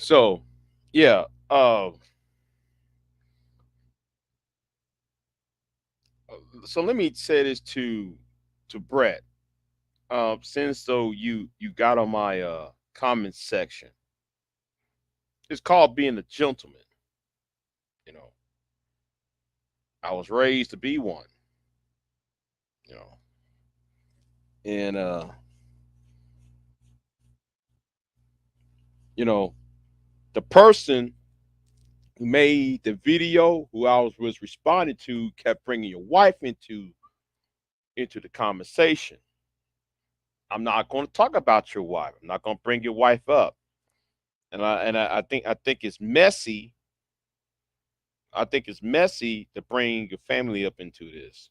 So, yeah. So let me say this to Brett. Since though you got on my comment section, it's called being a gentleman. You know, I was raised to be one. You know, and you know, the person who made the video, who was responding to, kept bringing your wife into the conversation. I'm not going to talk about your wife. I'm not going to bring your wife up. And I think it's messy. I think it's messy to bring your family up into this.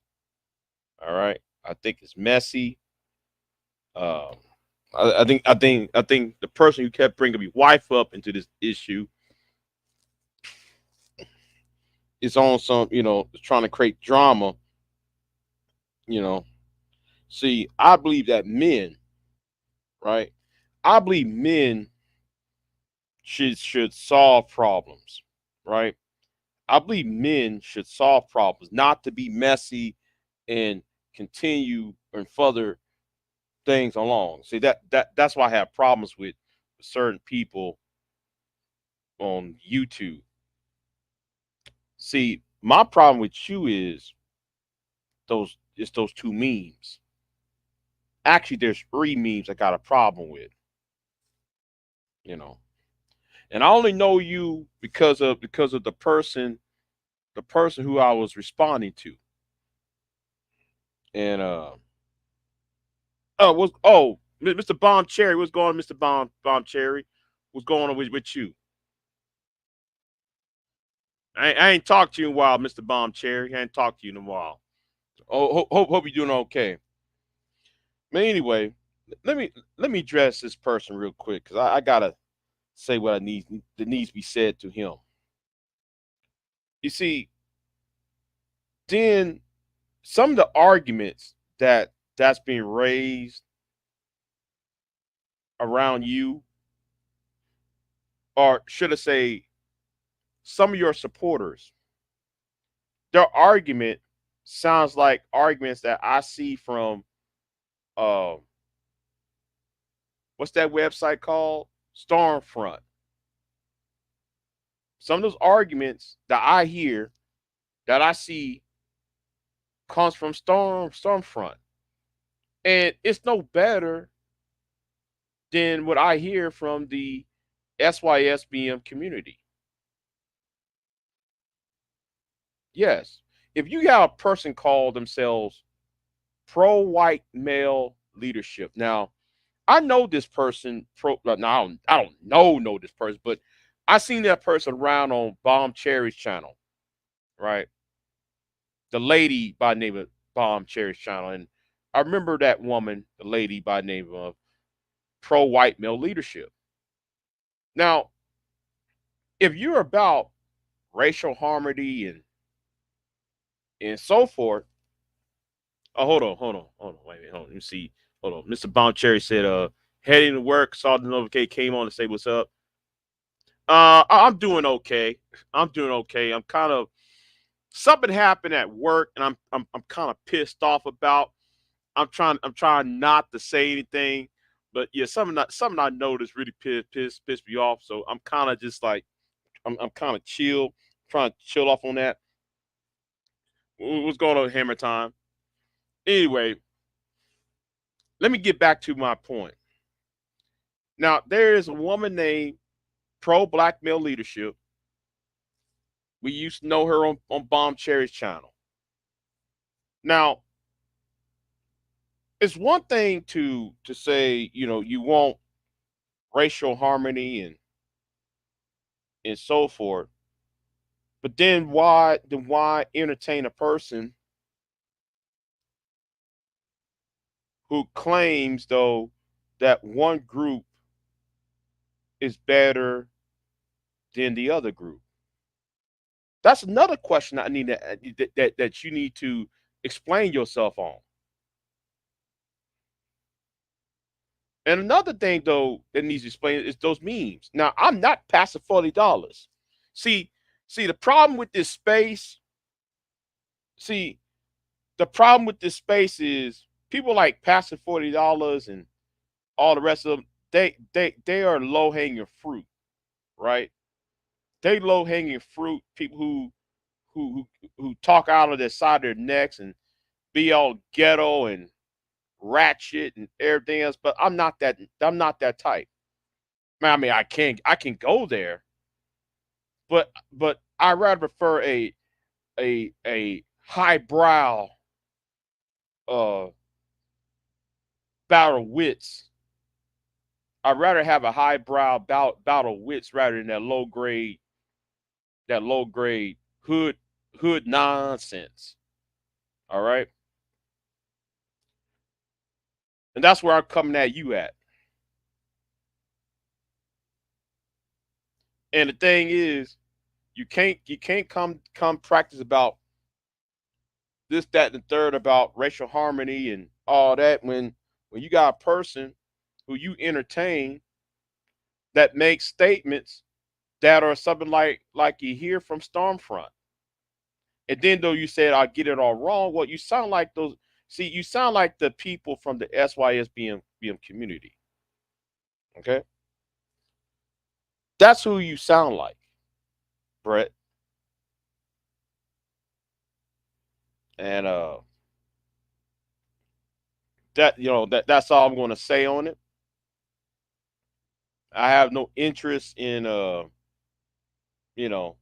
All right. I think it's messy. Um, I think the person who kept bringing your wife up into this issue is on some, trying to create drama. You know, see, I believe that men, right? I believe men should solve problems, right? I believe men should solve problems, not to be messy and continue and further things along. See that's why I have problems with certain people on YouTube. See, my problem with you is those two memes. Actually, there's three memes I got a problem with, you know. And I only know you because of the person who I was responding to. And Mr. Bomb Cherry, what's going on, Mr. Bomb Cherry? What's going on with you? I ain't talked to you in a while, Mr. Bomb Cherry. I ain't talked to you in a while. Oh, hope you're doing okay. But anyway, let me address this person real quick because I gotta say what I need that needs to be said to him. You see, then some of the arguments that's being raised around you, or should I say, some of your supporters, their argument sounds like arguments that I see from uh, what's that website called? Stormfront. Some of those arguments that I hear, that I see, comes from Stormfront, and it's no better than what I hear from the SYSBM community. Yes, if you got a person call themselves pro-white male leadership, now I know this person. Now I don't know this person, but I seen that person around on Bomb Cherry's channel, right? The lady by the name of Bomb Cherry's channel, and I remember that woman, the lady by the name of pro-white male leadership. Now, if you're about racial harmony and so forth, oh, hold on, wait a minute, hold on, let me see, hold on. Mr. Bomb Cherry said, heading to work, saw the notification, came on to say what's up. I'm doing okay. I'm doing okay. I'm kind of something happened at work, and I'm kind of pissed off about. I'm trying not to say anything, but yeah, something I noticed really pissed me off. So I'm kind of just like I'm kind of chill, trying to chill off on that. What's going on, Hammer Time? Anyway, let me get back to my point. Now there is a woman named Pro Black Male Leadership. We used to know her on Bomb Cherry's channel. Now it's one thing to say, you want racial harmony and so forth, but then why entertain a person who claims though that one group is better than the other group? That's another question I need that you need to explain yourself on. And another thing though that needs to explain is those memes. Now I'm not passing $40. See, see the problem with this space. See, the problem with this space is people like passing $40 and all the rest of them. They are low hanging fruit, right? They low hanging fruit. People who talk out of the side of their necks and be all ghetto and ratchet and everything else. But I'm not that. I'm not that type. I mean, I can go there, but I rather prefer a highbrow uh bout of wits. I'd rather have a highbrow bout of wits rather than that low grade hood nonsense. All right, and that's where I'm coming at you at. And the thing is, you can't come practice about this, that, and the third about racial harmony and all that when you got a person who you entertain that makes statements that are something like you hear from Stormfront. And then though you said I get it all wrong, well you sound like those. See, you sound like the people from the SYSBM community. Okay, that's who you sound like, Brett. And that's all I'm going to say on it. I have no interest in you know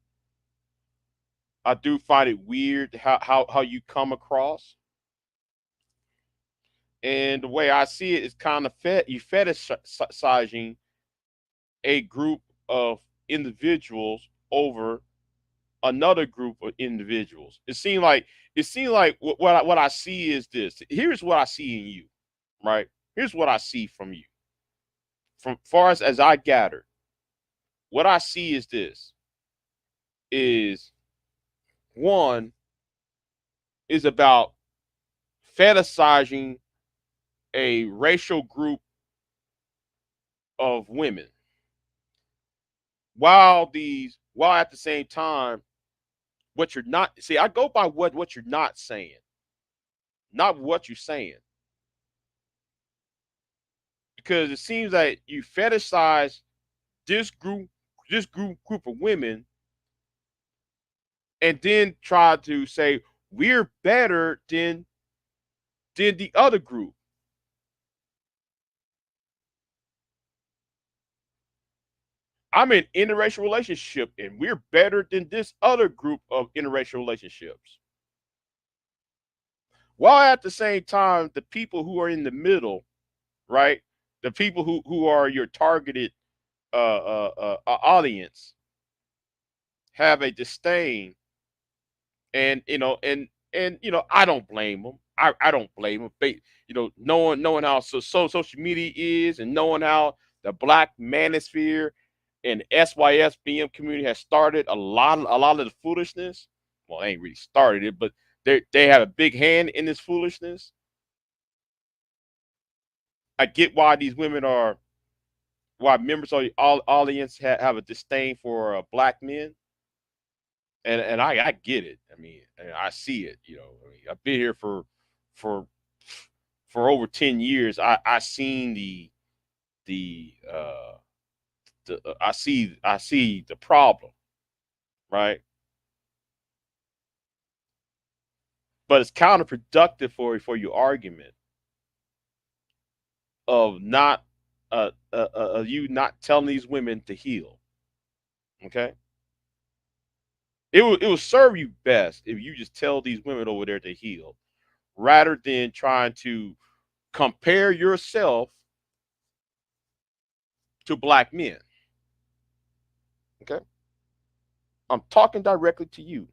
I do find it weird how you come across, and the way I see it is kind of you fetishizing a group of individuals over another group of individuals. It seemed like what I see is this. Here's what I see in you, right? Here's what I see from you. From far as I gather, what I see is this: is one is about fetishizing a racial group of women, while at the same time what you're not see. I go by what you're not saying, not what you're saying, because it seems that you fetishize this group of women, and then try to say we're better than the other group. I'm in interracial relationship and we're better than this other group of interracial relationships. While at the same time, the people who are in the middle, right? The people who are your targeted audience have a disdain, and I don't blame them. I don't blame them. Knowing how social media is, and knowing how the Black Manosphere and SYSBM community has started a lot of the foolishness. Well, they ain't really started it, but they have a big hand in this foolishness. I get why members of the audience have a disdain for Black men, and I get it. I mean, I see it. I've been here for for over 10 years. I seen the I see the problem, right? But it's counterproductive for your argument of not you not telling these women to heal. Okay, it will serve you best if you just tell these women over there to heal, rather than trying to compare yourself to Black men. Okay, I'm talking directly to you.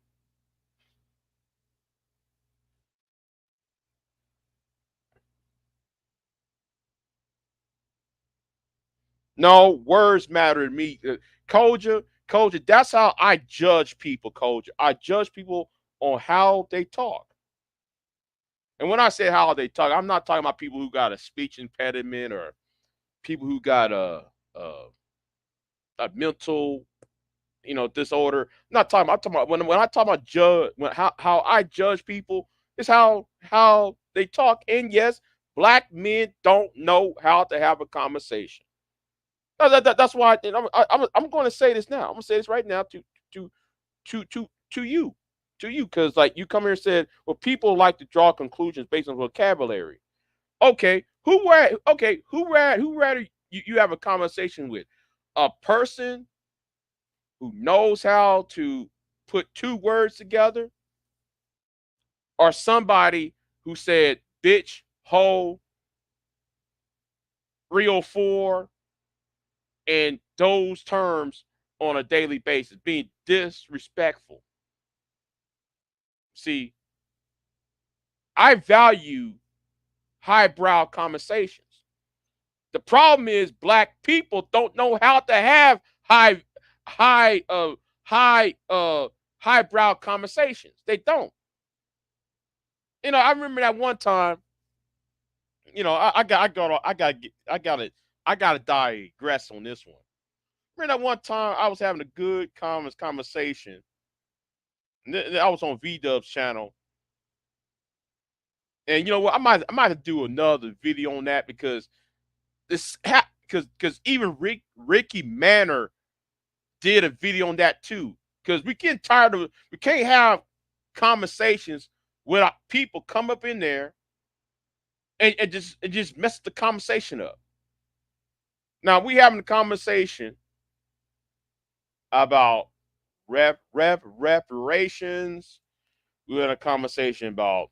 No, words matter to me. Koja, that's how I judge people, Koja. I judge people on how they talk. And when I say how they talk, I'm not talking about people who got a speech impediment or people who got a mental, disorder. I'm not talking. I'm talking about when I talk about judge, how I judge people is how they talk. And yes, black men don't know how to have a conversation. That's why I'm going to say this now. I'm going to say this right now to to you, because like you come here and said, well, people like to draw conclusions based on vocabulary. Okay, who rather you have a conversation with, a person who knows how to put two words together, or somebody who said bitch, hoe, 304, and those terms on a daily basis, being disrespectful. See, I value highbrow conversations. The problem is black people don't know how to have high high highbrow conversations. They don't. I remember that one time. I gotta digress on this one. Remember that one time I was having a good conversation. I was on V-Dub's channel, and you know what? I might have to do another video on that, because because even Ricky Manor did a video on that too. Because we can't have conversations without people come up in there and just mess the conversation up. Now we having a conversation about reparations. We had a conversation about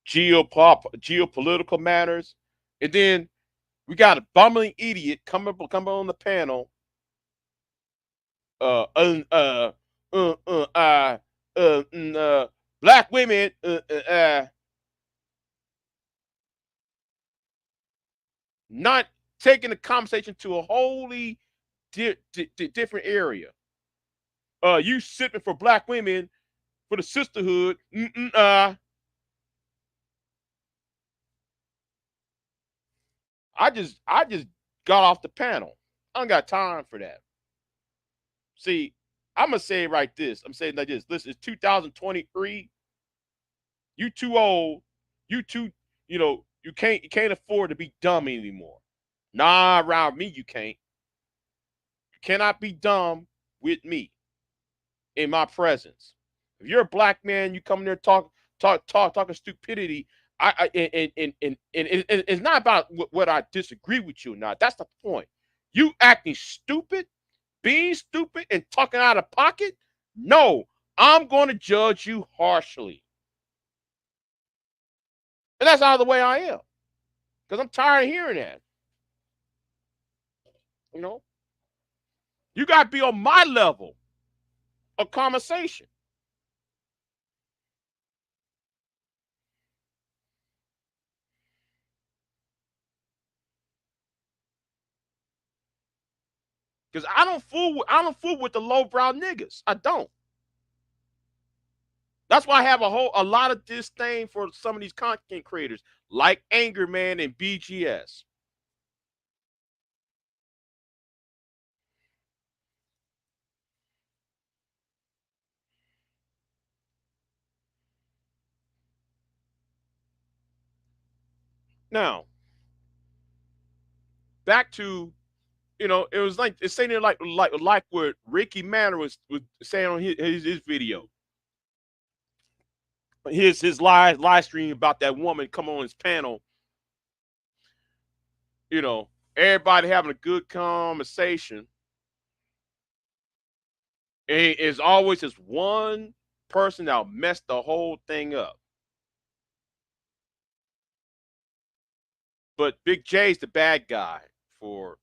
geopolitical matters, and then we got a bumbling idiot come on the panel. Uh, uh, uh, uh, uh, uh, Black women, not taking the conversation to a wholly different area. You sipping for black women for the sisterhood. I just got off the panel. I don't got time for that. See, I'm gonna say it like this. I'm saying like this. Listen, it's 2023. You too old. You too. You can't afford to be dumb anymore. Nah, around me you can't. You cannot be dumb with me in my presence. If you're a black man, you come in there talking stupidity. And it's not about what I disagree with you or not. That's the point. You acting stupid, being stupid, and talking out of pocket. No, I'm going to judge you harshly, and that's out of the way I am, because I'm tired of hearing that. You know, you got to be on my level of conversation. Because I don't fool with the lowbrow niggas. I don't. That's why I have a lot of disdain for some of these content creators like Anger Man and BGS. Now, back to, it was like it's saying there like what Ricky Manor was saying on his video. His live stream about that woman come on his panel. Everybody having a good conversation. And it's always this one person that'll mess the whole thing up. But Big J's the bad guy for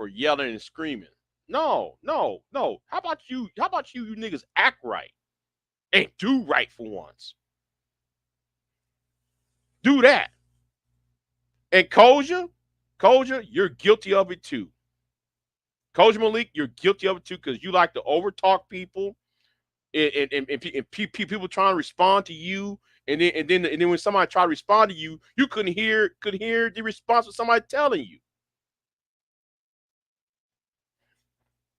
yelling and screaming. No, no, no. How about you? How about you niggas act right and do right for once? Do that. And Koja, you're guilty of it too. Koja Malik, you're guilty of it too, because you like to overtalk people, and people trying to respond to you, And then when somebody tried to respond to you, you couldn't hear the response of somebody telling you.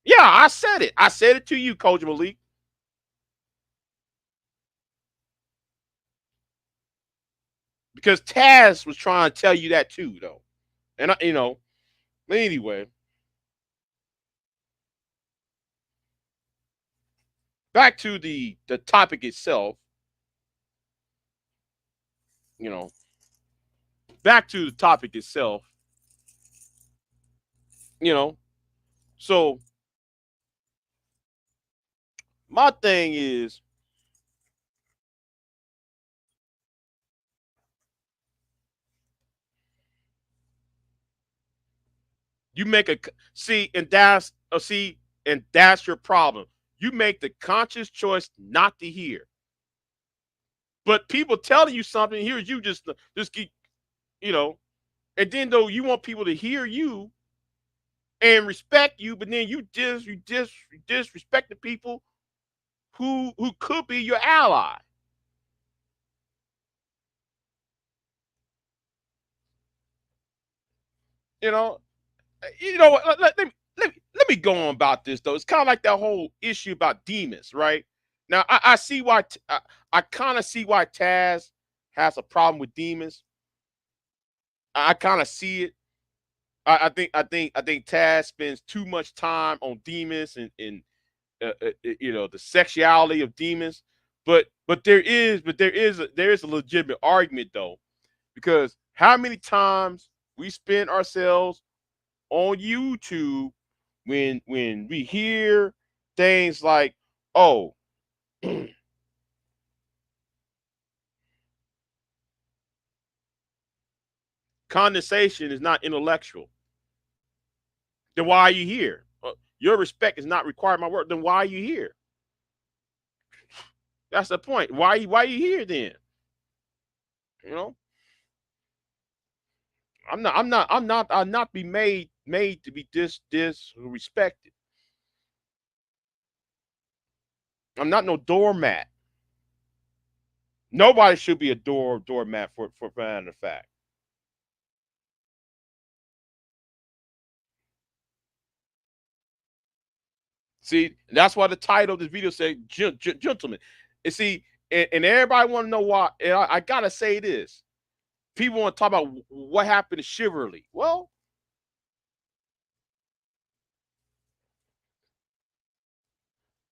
Yeah, I said it. I said it to you, Coach Malik, because Taz was trying to tell you that too, though. And anyway, back to the topic itself. You know, back to the topic itself. You know, so my thing is, you make a see, and that's your problem. You make the conscious choice not to hear, but people telling you something. Here's you just keep, you know, and then though you want people to hear you and respect you, but then you disrespect the people who could be your ally. You know, let me go on about this though. It's kind of like that whole issue about demons, right? Now I see why I kind of see why Taz has a problem with demons. I kind of see it. I think Taz spends too much time on demons and the sexuality of demons. But there is a legitimate argument though, because how many times we spend ourselves on YouTube when we hear things like, "Oh, condensation is not intellectual." Then why are you here? Your respect is not required my work. Then why are you here? That's the point. Why are you here then? You know, I'm not be made to be disrespected. I'm not no doormat. Nobody should be a doormat for matter of fact. See, that's why the title of this video said gentlemen. And see, and everybody want to know why. And I gotta say this. People want to talk about what happened to Chivalry. Well,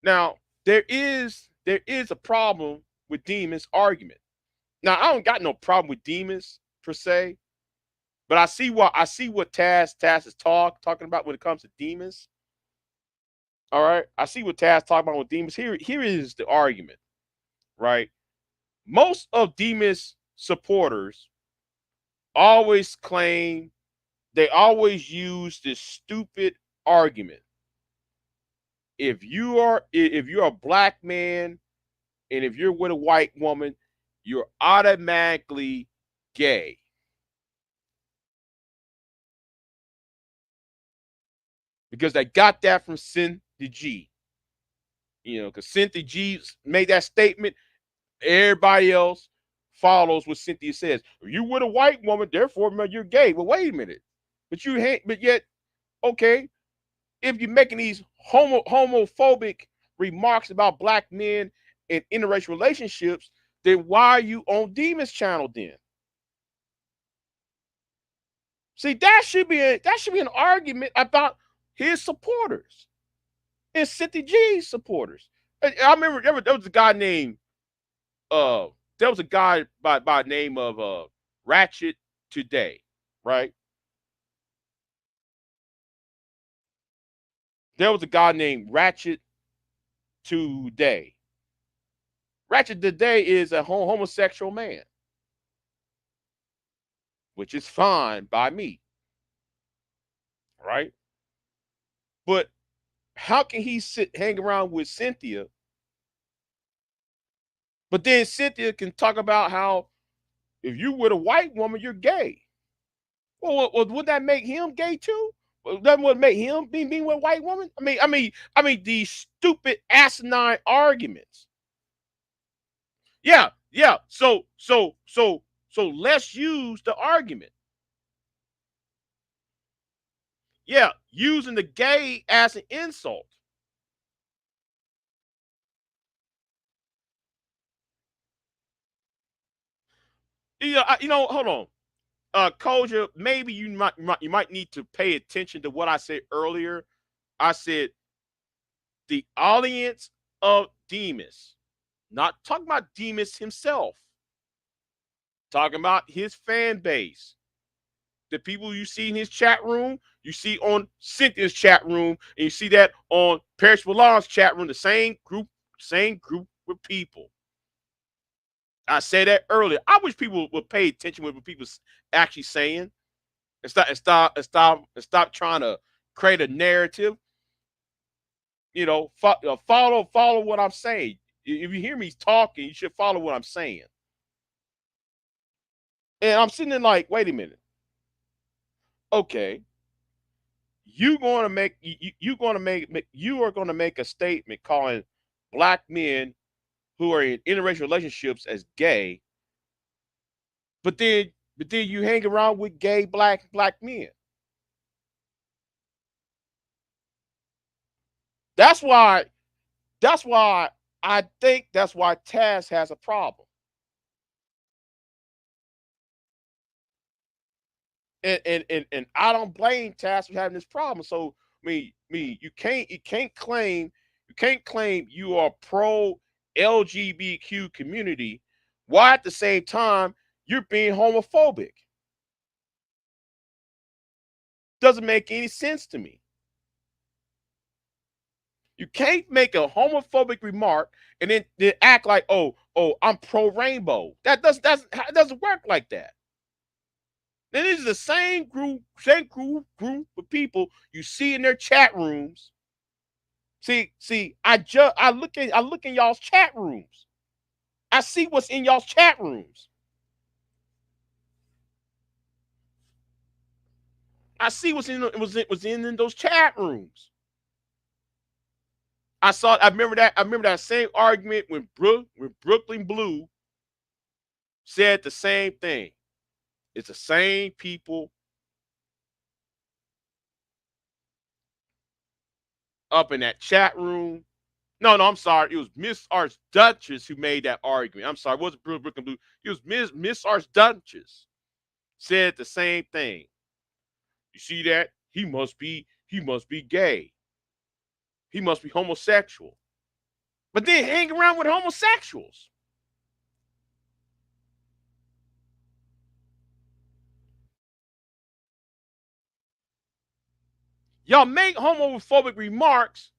now there is a problem with demons argument. Now I don't got no problem with demons per se, but I see what Taz is talking about when it comes to demons. All right, I see what Taz talking about with demons. Here is the argument, right? Most of demons supporters always claim, they always use this stupid argument. If you're a black man and if you're with a white woman, you're automatically gay, because they got that from Cynthia G. Because Cynthia G made that statement, everybody else follows what Cynthia says. You with a white woman, therefore you're gay. Well, wait a minute. But yet, okay, if you're making these homophobic remarks about black men and interracial relationships, then why are you on Demon's channel then? See, that should be an argument about his supporters and Cynthia G's supporters. I remember there was a guy named uh there was a guy by name of Ratchet Today, right? There was a guy named Ratchet Today. Ratchet Today is a homosexual man, which is fine by me, right? But how can he hang around with Cynthia, but then Cynthia can talk about how if you with a white woman, you're gay? Well, would that make him gay too? Well, that would make him being with a white woman. I mean, these stupid asinine arguments. Yeah, Yeah. So let's use the argument. Yeah, using the gay as an insult. Yeah, hold on. Koja, maybe you might need to pay attention to what I said earlier. I said the audience of Demas, not talking about Demas himself, talking about his fan base, the people you see in his chat room, you see on Cynthia's chat room, and you see that on Paris Milan's chat room, the same group of people. I said that earlier. I wish people would pay attention to what people actually saying and stop trying to create a narrative. Follow what I'm saying. If you hear me talking, you should follow what I'm saying. And I'm sitting there like, wait a minute. Okay, you are going to make a statement calling black men who are in interracial relationships as gay, but then you hang around with gay black men. That's why that's why I think that's why Taz has a problem. And I don't blame Taz for having this problem. So you can't claim you are pro LGBTQ community while at the same time you're being homophobic. Doesn't make any sense to me. You can't make a homophobic remark and then act like, oh, I'm pro rainbow. That doesn't work like that. And this is the same group of people you see in their chat rooms. See, I look in y'all's chat rooms. I see what's in y'all's chat rooms. I see what's in those chat rooms. I remember that same argument when Brooklyn Blue said the same thing. It's the same people up in that chat room. No, I'm sorry. It was Miss Archduchess who made that argument. I'm sorry. It wasn't Brooklyn Blue. It was Miss Archduchess said the same thing. You see that? He must be gay. He must be homosexual. But then hang around with homosexuals. Y'all make homophobic remarks,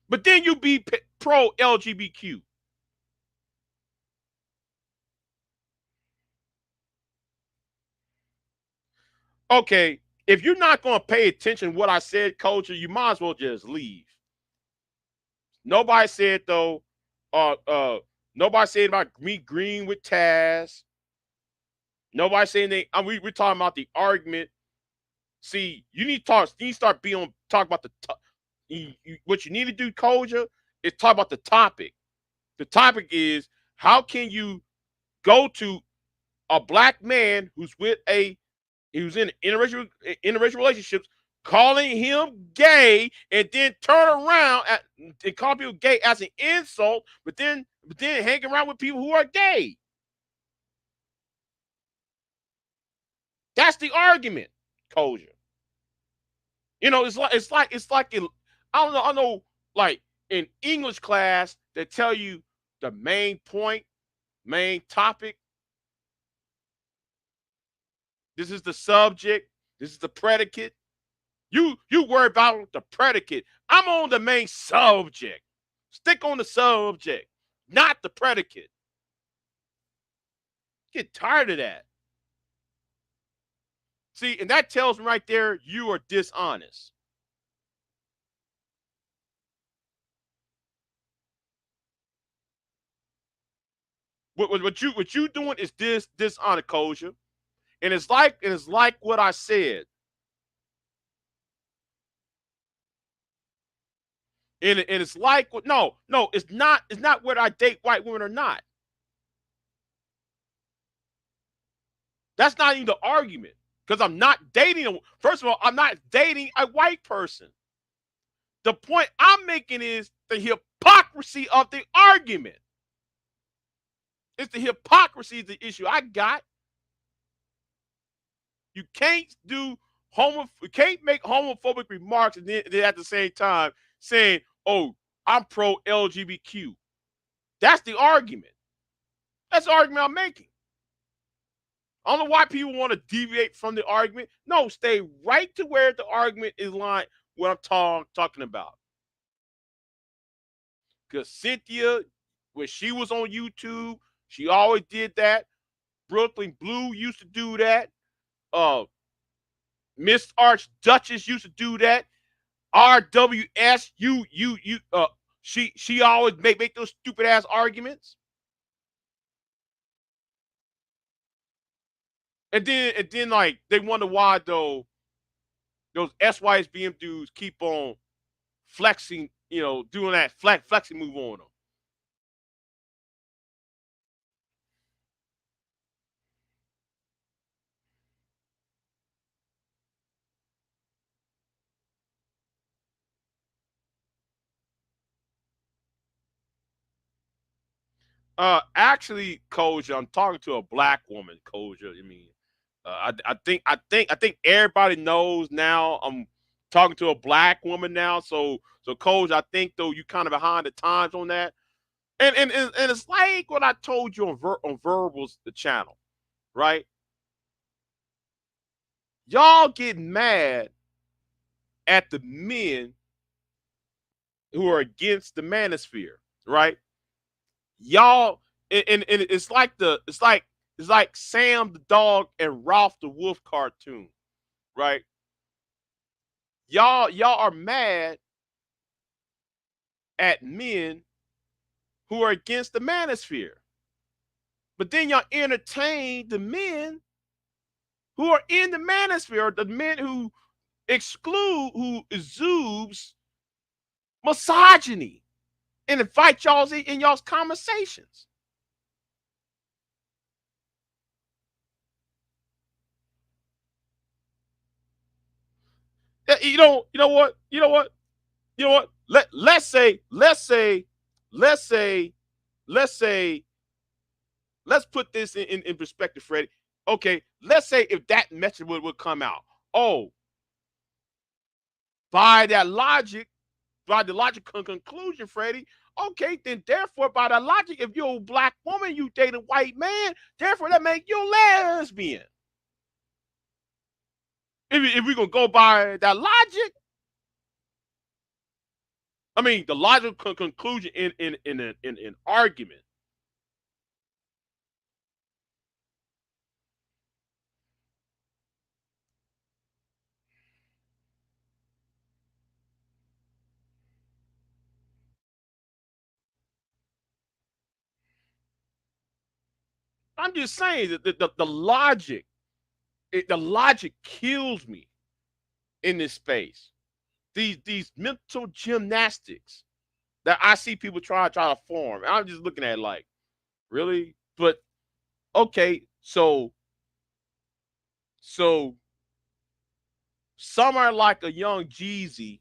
but then you be pro LGBTQ. Okay, if you're not going to pay attention to what I said, culture, you might as well just leave. Nobody said though. Uh, uh, nobody said about me agreeing with Taz. Nobody saying they. We're talking about the argument. See, you need to talk. You need to start being on talk about what you need to do, Koja, is talk about the topic. The topic is how can you go to a black man who's in interracial relationships, calling him gay, and then turn around and call people gay as an insult, but then hang around with people who are gay. That's the argument, Koja. I don't know. I know, like in English class, they tell you the main point, main topic. This is the subject. This is the predicate. You worry about the predicate. I'm on the main subject. Stick on the subject, not the predicate. Get tired of that. See, and that tells me right there you are dishonest. What you doing is dishonest, Kosher. And it's like what I said. And it's like no, it's not whether I date white women or not. That's not even the argument. Because I'm not dating first of all, I'm not dating a white person. The point I'm making is the hypocrisy of the argument. It's the hypocrisy is the issue I got. You can't you can't make homophobic remarks and then at the same time saying, "Oh, I'm pro LGBTQ." That's the argument. That's the argument I'm making. I don't know why people want to deviate from the argument. No, stay right to where the argument is lying. What I'm talking about. Because Cynthia, when she was on YouTube, she always did that. Brooklyn Blue used to do that. Uh, Miss Archduchess used to do that. RWS, she always make those stupid ass arguments. And then like they wonder why though those SYSBM dudes keep on flexing, doing that flexing move on them. Actually, Koja, I'm talking to a black woman, Koja. I mean, I think everybody knows now. I'm talking to a black woman now, so Koja, I think though you kind of behind the times on that, and it's like what I told you on Verbals the channel, right? Y'all get mad at the men who are against the manosphere, right? Y'all and it's like Sam the dog and Ralph the wolf cartoon, right? Y'all are mad at men who are against the manosphere. But then y'all entertain the men who are in the manosphere, the men who exudes misogyny and invite y'all in y'all's conversations. You know what? You know what? Let's say, let's say, let's put this in perspective, Freddie. Okay, let's say if that message would come out. Oh, by that logic, by the logical conclusion, Freddie, okay, then therefore, by that logic, if you're a black woman, you date a white man, therefore that make you a lesbian. If we're gonna go by that logic, I mean the logical conclusion in an argument. I'm just saying that the logic, the logic kills me in this space. These mental gymnastics that I see people try to form. And I'm just looking at it like, really? But okay, so somewhere like a young Jeezy,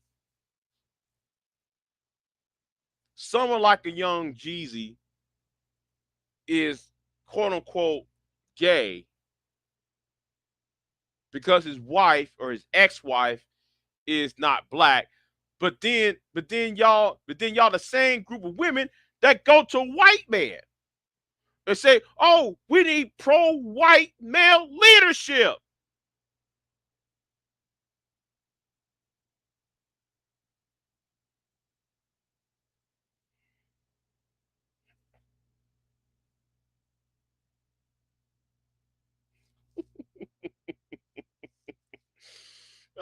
someone like a young Jeezy is quote unquote gay because his wife or his ex-wife is not black. But then y'all the same group of women that go to white man and say, "Oh, we need pro-white male leadership."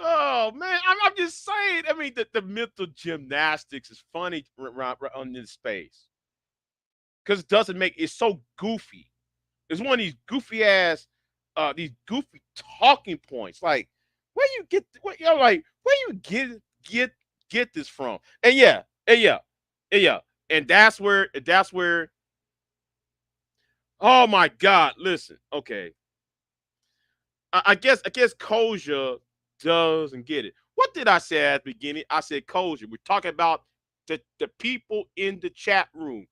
Oh man, I'm just saying. I mean, the mental gymnastics is funny on this space because it doesn't make it's so goofy. It's one of these goofy ass, these goofy talking points. Like, where you get what you're like, where you get this from? And yeah, and yeah, and yeah, and that's where. Oh my God! Listen, okay. I guess Koja doesn't get it. What did I say at the beginning? I said Koja. We're talking about the people in the chat room.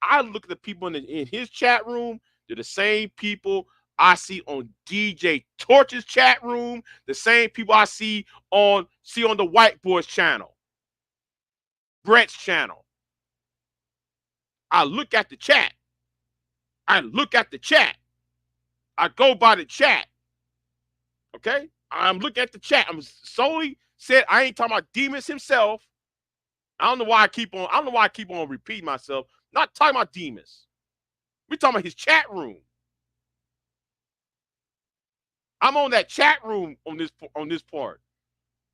I look at the people in his chat room. They're the same people I see on DJ Torch's chat room. The same people I see on the White Boys channel, Brett's channel. I look at the chat. I look at the chat. I go by the chat. Okay, I'm looking at the chat. I'm solely said I ain't talking about Demons himself. I don't know why I keep on. I don't know why I keep on repeating myself. Not talking about Demons. We talking about his chat room. I'm on that chat room on this part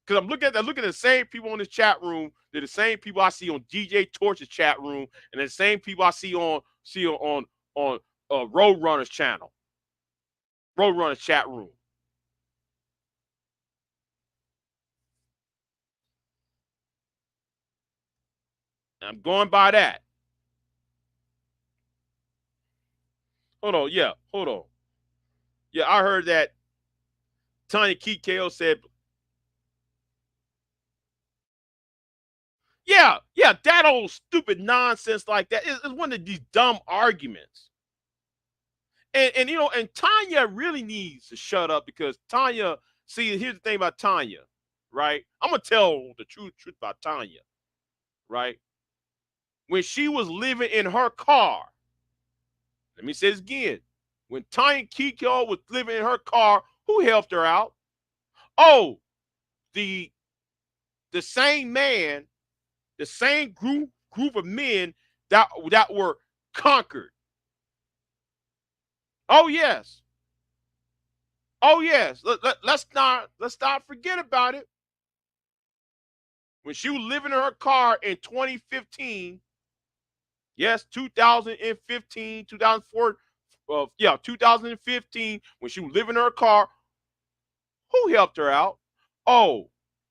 because I'm looking at the same people on this chat room. They're the same people I see on DJ Torch's chat room, and the same people I see on Roadrunner's channel, Roadrunner's chat room. And I'm going by that. Hold on, yeah, hold on. Yeah, I heard that Tanya Kiko said, yeah, that old stupid nonsense like that is one of these dumb arguments. And Tanya really needs to shut up because Tanya, see, here's the thing about Tanya, right? I'm gonna tell the truth about Tanya, right? When she was living in her car, let me say this again. When Tanya Kiko was living in her car, who helped her out? Oh, the the same man, the same group of men that were conquered. Oh yes. Oh yes. Let's not forget about it. When she was living in her car in 2015, yes, 2015, 2004, 2015, when she was living in her car, who helped her out? Oh,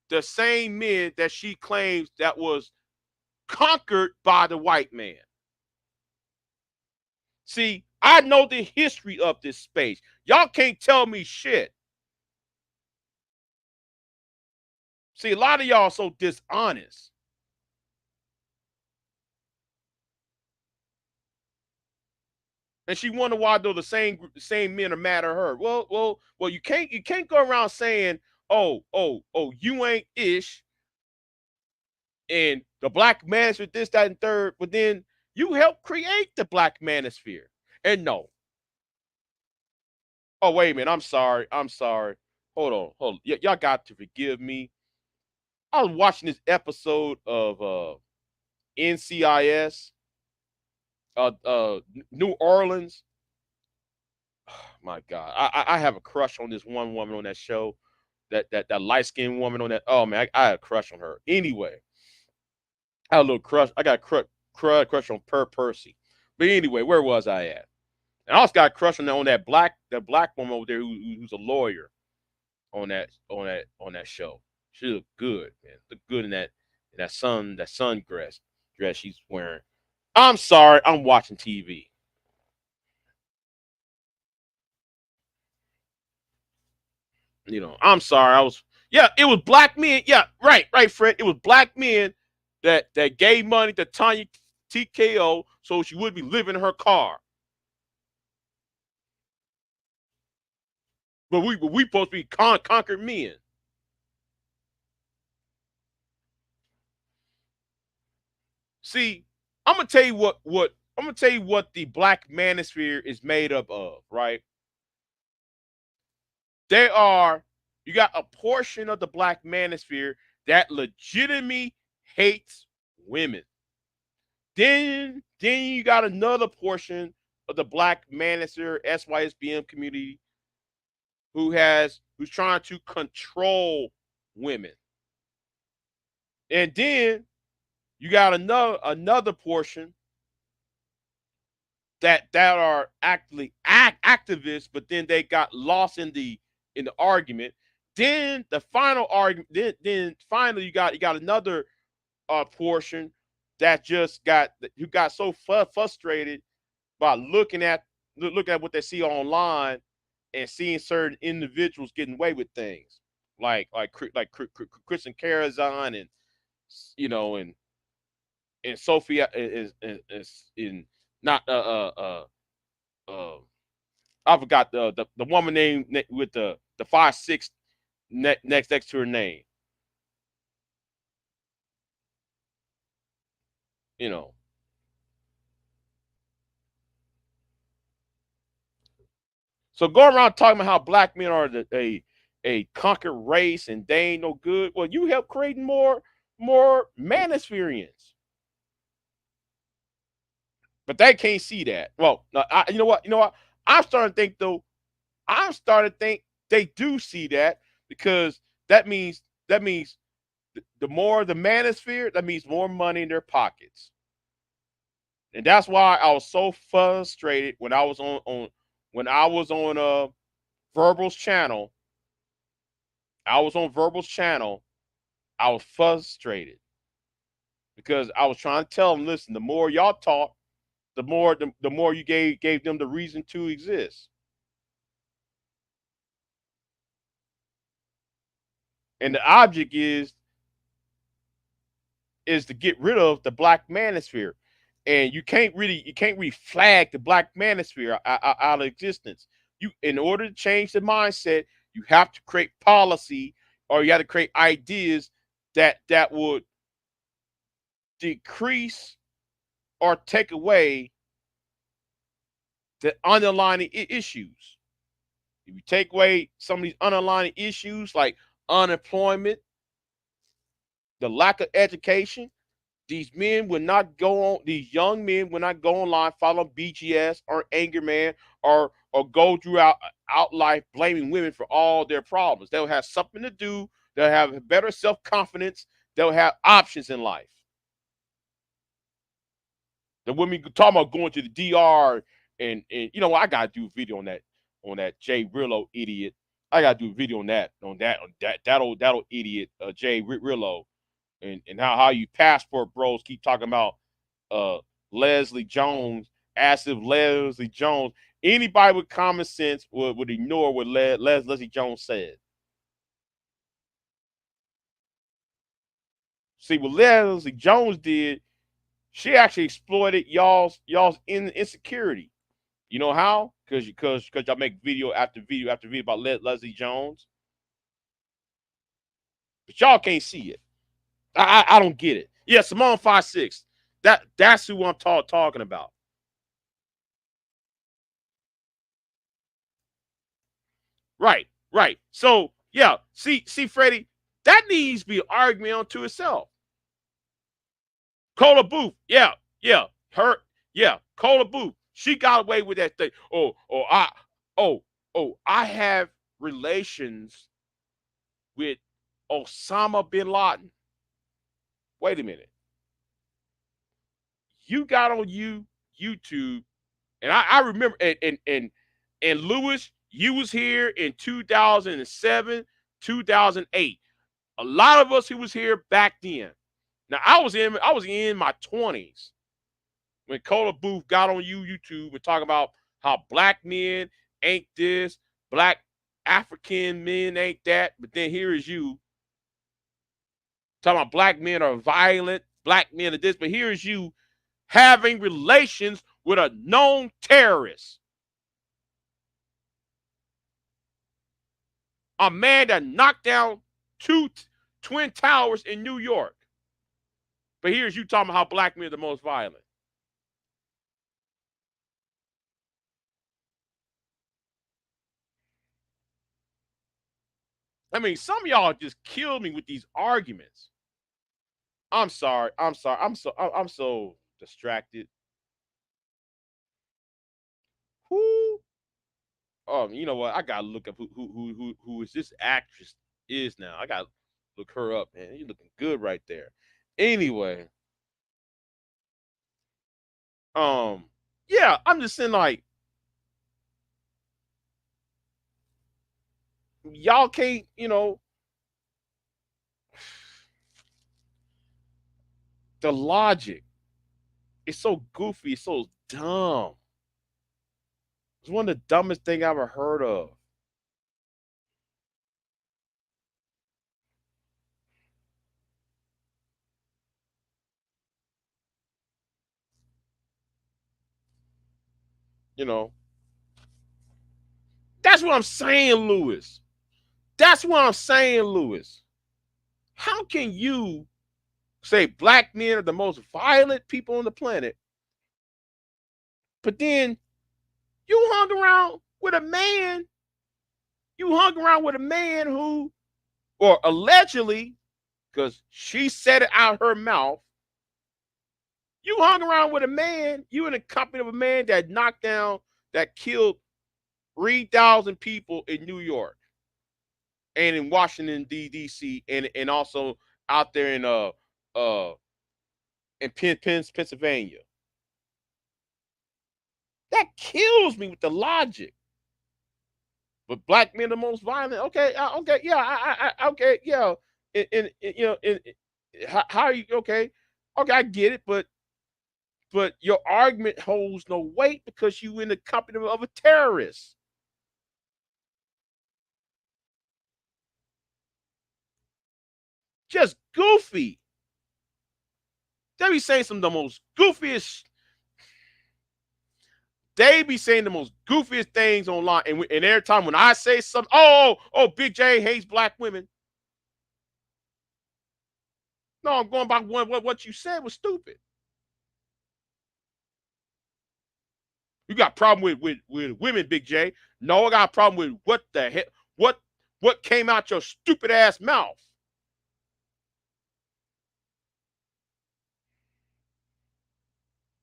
the same men that she claims that was conquered by the white man. See, I know the history of this space. Y'all can't tell me shit. See, a lot of y'all are so dishonest. And she wonder why though the same men are mad at her. Well, you can't go around saying, oh, you ain't ish and the black manosphere, this, that, and third, but then you helped create the black manosphere. And no. Oh, wait a minute. I'm sorry. I'm sorry. Hold on. Y'all got to forgive me. I was watching this episode of NCIS, New Orleans. My God, I have a crush on this one woman on that show, that light skinned woman on that. Oh man, I had a crush on her. Anyway, I had a little crush. I got a crush on Per Percy. But anyway, where was I at? And I also got a crush on that black woman over there who's a lawyer on that show. She looked good, man. Looked good in that sundress she's wearing. I'm sorry, I'm watching TV. I'm sorry. Yeah, it was black men. Yeah, right, Fred. It was black men that gave money to Tanya TKO so she would be living in her car. But we supposed to be conquered men. See, I'm gonna tell you what the black manosphere is made up of, right? They are you got a portion of the black manosphere that legitimately hates women. Then you got another portion of the black manosphere SYSBM community who's trying to control women. And then you got another portion that are actually activists, but then they got lost in the argument. Then the final argument, then finally you got another portion that just got who got so frustrated by looking at what they see online and seeing certain individuals getting away with things, like Kristen Carazon, and you know, and Sophia is in not uh I forgot the woman name with the 5'6" next to her name. You know, so go around talking about how black men are a conquered race and they ain't no good. Well, you help creating more man experience, but they can't see that. Well, no, you know what? You know what? I'm starting to think though. I'm starting to think they do see that because that means the more the manosphere, that means more money in their pockets. And that's why I was so frustrated when I was on when I was on Verbal's channel. I was on Verbal's channel. I was frustrated because I was trying to tell them, listen, the more y'all talk, the more you gave them the reason to exist. And the object is to get rid of the black manosphere. And you can't really flag the black manosphere out of existence. You In order to change the mindset, you have to create policy, or you have to create ideas that would decrease or take away the underlying issues. If you take away some of these underlying issues like unemployment, the lack of education, these young men would not go online, follow BGS or Anger Man, or go throughout out life blaming women for all their problems. They'll have something to do, they'll have better self-confidence, they'll have options in life. The women talking about going to the DR, and you know what, I gotta do a video on that Jay Rillo idiot. I gotta do a video on that idiot Jay Rillo, and how you passport bros keep talking about uh Leslie Jones, as if Leslie Jones, anybody with common sense would ignore what Leslie Jones said. See what Leslie Jones did, she actually exploited y'all's insecurity. You know how? Because y'all make video after video after video about Leslie Jones, but y'all can't see it. I don't get it. Yeah, Simone 5'6". That's who I'm talking about. Right, right. So yeah, see, Freddie, that needs to be an argument unto itself. Cola Booth, yeah, yeah, her, yeah, Cola Booth, she got away with that thing. Oh, I have relations with Osama bin Laden. Wait a minute, you got on YouTube, and I remember, and Lewis, you was here in 2007, 2008. A lot of us who was here back then. Now I was in my 20s when Cola Booth got on YouTube and talking about how black men ain't this, black African men ain't that. But then here is you talking about black men are violent, black men are this, but here is you having relations with a known terrorist, a man that knocked down two twin towers in New York. But here's you talking about how black men are the most violent. I mean, some of y'all just killed me with these arguments. I'm sorry. I'm sorry. I'm so distracted. Who? Oh, you know what? I gotta look up who is this actress is now. I gotta look her up, man. You looking good right there. Anyway, um, yeah, I'm just saying like y'all can't, the logic. It's so goofy. It's so dumb. It's one of the dumbest thing I ever heard of. You know, that's what I'm saying, Lewis. That's what I'm saying, Lewis. How can you say black men are the most violent people on the planet, but then you hung around with a man, you hung around with a man who, or allegedly, because she said it out her mouth, you hung around with a man, you in the company of a man that knocked down, that killed 3,000 people in New York and in Washington D.C. and also out there uh in Pennsylvania. That kills me with the logic. But black men are the most violent. Okay, okay, yeah, okay, yeah. You know, how are you? Okay, okay, I get it, but your argument holds no weight because you in the company of a terrorist. Just goofy. They be saying some of the most goofiest. They be saying the most goofiest things online, and every time when I say something, Big J hates black women. No, I'm going by what you said was stupid. You got a problem with women, Big J. No, I got a problem with what the heck, what came out your stupid ass mouth.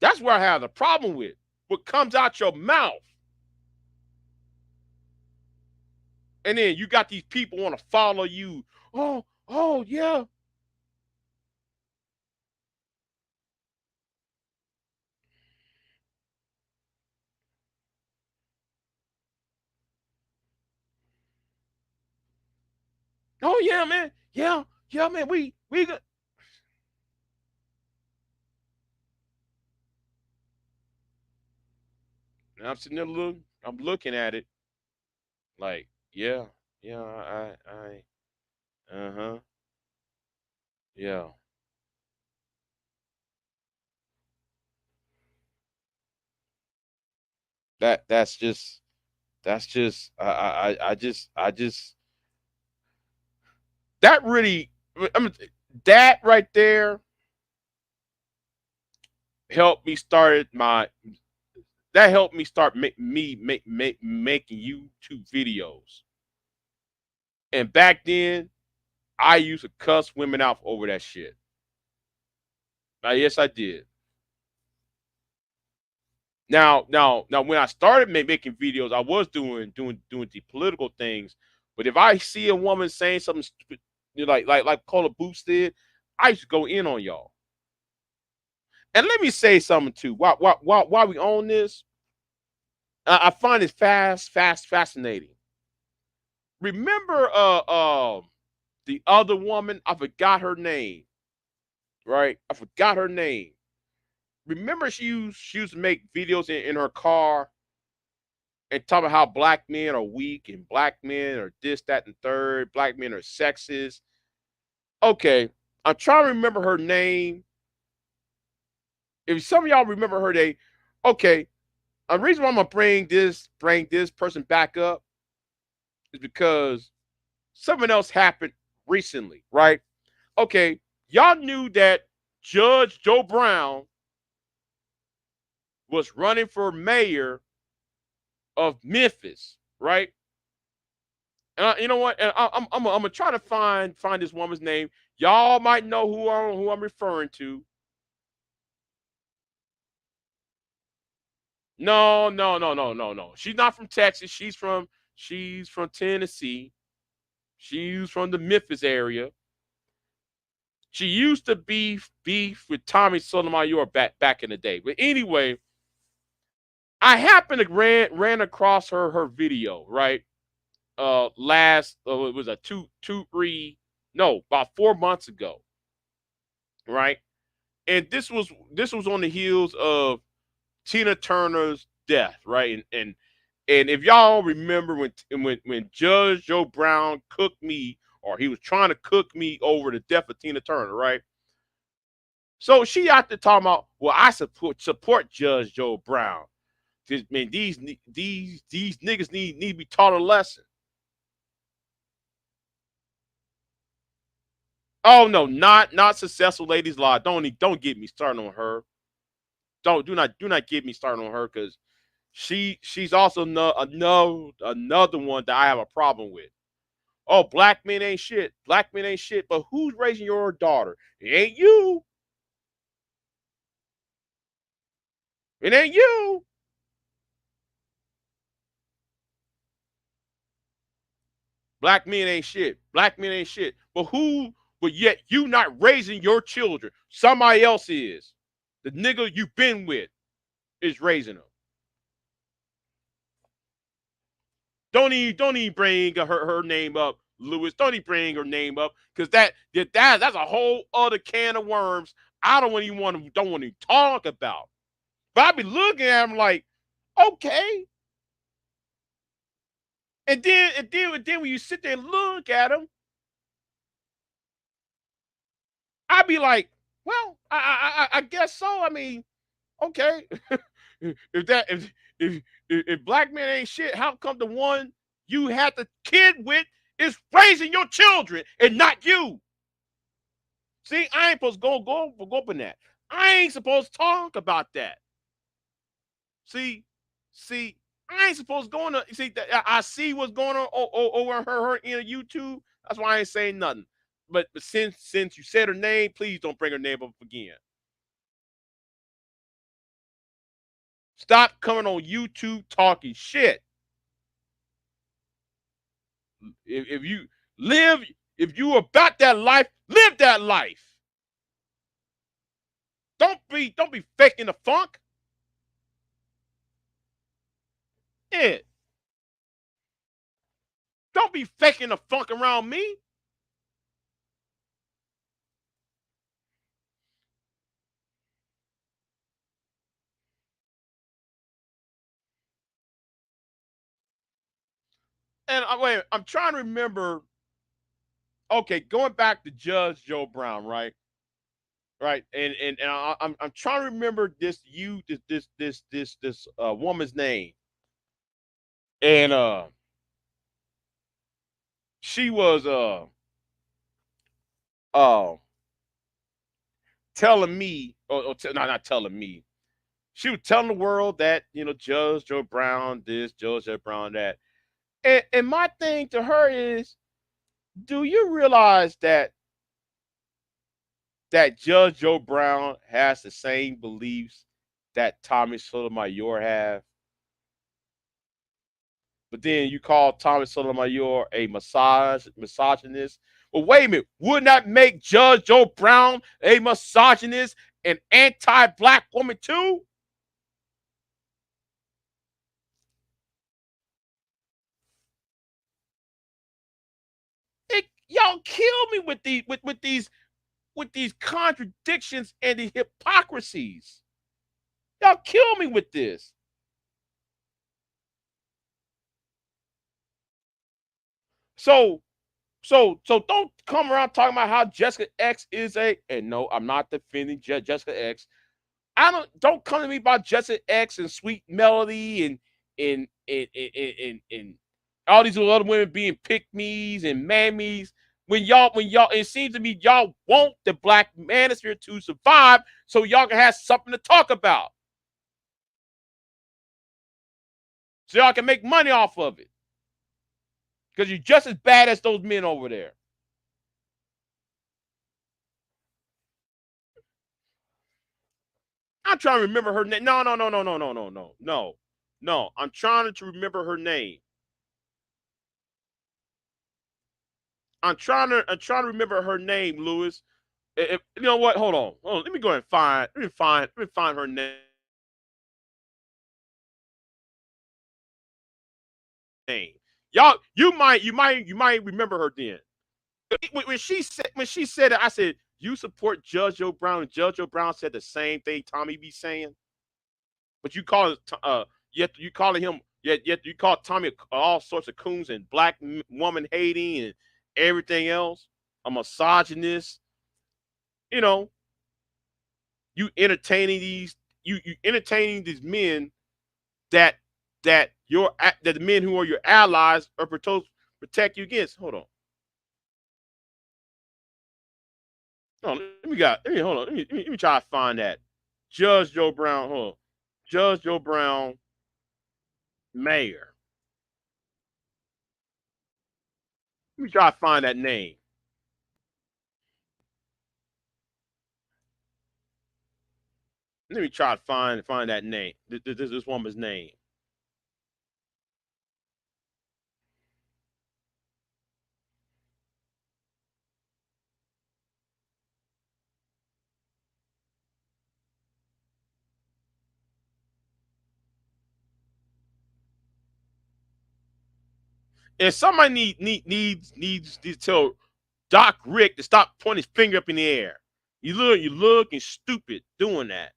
That's where I have the problem with. What comes out your mouth. And then you got these people want to follow you. Oh yeah. Oh yeah, man. Yeah, man. We got. And I'm sitting there I'm looking at it like, yeah, yeah, uh-huh. Yeah. That's just I just that really I mean, that right there helped me started my that helped me start making YouTube videos. And back then, I used to cuss women out over that shit. Yes, I did. Now, when I started making videos, I was doing the political things. But if I see a woman saying something stupid, you know, like Cola Boots did, I used to go in on y'all. And let me say something too. While we own this, I find it fascinating. Remember, the other woman, I forgot her name. Right, I forgot her name. Remember, she used to make videos in her car and talk about how black men are weak and black men are this, that, and third. Black men are sexist. Okay, I'm trying to remember her name. If some of y'all remember her name, okay. The reason why I'm gonna bring this person back up is because something else happened recently, right? Okay, y'all knew that Judge Joe Brown was running for mayor of Memphis, right? And you know what? And I'm gonna try to find this woman's name. Y'all might know who I'm referring to. No, no, no, no, no, no. She's not from Texas. She's from Tennessee. She's from the Memphis area. She used to beef with Tommy Sotomayor back in the day. But anyway, I happened to ran across her video, right? Last it was a two three no about 4 months ago, right? And this was on the heels of Tina Turner's death, right? And if y'all remember when Judge Joe Brown cooked me, or he was trying to cook me over the death of Tina Turner, right? So she out there talking about, well, I support Judge Joe Brown. Man, these niggas need to be taught a lesson. Oh no, not successful ladies law. Don't get me started on her. Do not get me started on her because she's also another one that I have a problem with. Oh, black men ain't shit. Black men ain't shit. But who's raising your daughter? It ain't you. It ain't you. Black men ain't shit. Black men ain't shit. But who? But yet you not raising your children. Somebody else is. The nigga you been with is raising them. Don't even bring her name up, Lewis. Don't even bring her name up because that's a whole other can of worms. I don't want to talk about. But I be looking at him like, okay. And then when you sit there and look at him, I be like, well, I guess so. I mean, okay. if that if black men ain't shit, how come the one you had the kid with is raising your children and not you? See, I ain't supposed to go up in that. I ain't supposed to talk about that. See, see, I ain't supposed to go on. See, I see what's going on over her in YouTube. That's why I ain't saying nothing. But since you said her name, please don't bring her name up again. Stop coming on YouTube talking shit. If you live, if you about that life, live that life. Don't be faking the funk. Yeah. Don't be faking the funk around me. And wait, I'm trying to remember. Okay, going back to Judge Joe Brown, right? Right, and I'm trying to remember this woman's name, and she was uh telling me, no, not telling me. She was telling the world that Judge Joe Brown this, Judge Joe Brown that, and my thing to her is, do you realize that Judge Joe Brown has the same beliefs that Tommy Sotomayor have? But then you call Tommy Sotomayor a misogynist. Well, wait a minute. Wouldn't that make Judge Joe Brown a misogynist and anti-black woman too? Y'all kill me with these contradictions and the hypocrisies. Y'all kill me with this. So so don't come around talking about how Jessica X is and no, I'm not defending Jessica X. I don't come to me about Jessica X and Sweet Melody and all these other women being pick me's and mammies. When y'all, it seems to me y'all want the black manosphere to survive so y'all can have something to talk about. So y'all can make money off of it. Because you're just as bad as those men over there. I'm trying to remember her name. No, no, no, no, no, no, no, no, no, no. I'm trying to remember her name. I'm trying to remember her name, Lewis. You know what? Hold on. Hold on. Let me go ahead and find. Let me find her name. Y'all, you might remember her then. When she said it, I said you support Judge Joe Brown, and Judge Joe Brown said the same thing Tommy be saying. But you call it yet you calling him yet you call Tommy all sorts of coons and black woman hating and everything else, a misogynist. You know, you entertaining these men that that the men who are your allies are supposed to protect you against. Hold on. Hold on, hold on. Let me try to find that. Judge Joe Brown. Hold on. Judge Joe Brown, mayor. Let me try to find that name. Let me try to find that name. This woman's name. And somebody needs to tell Doc Rick to stop pointing his finger up in the air. You looking stupid doing that.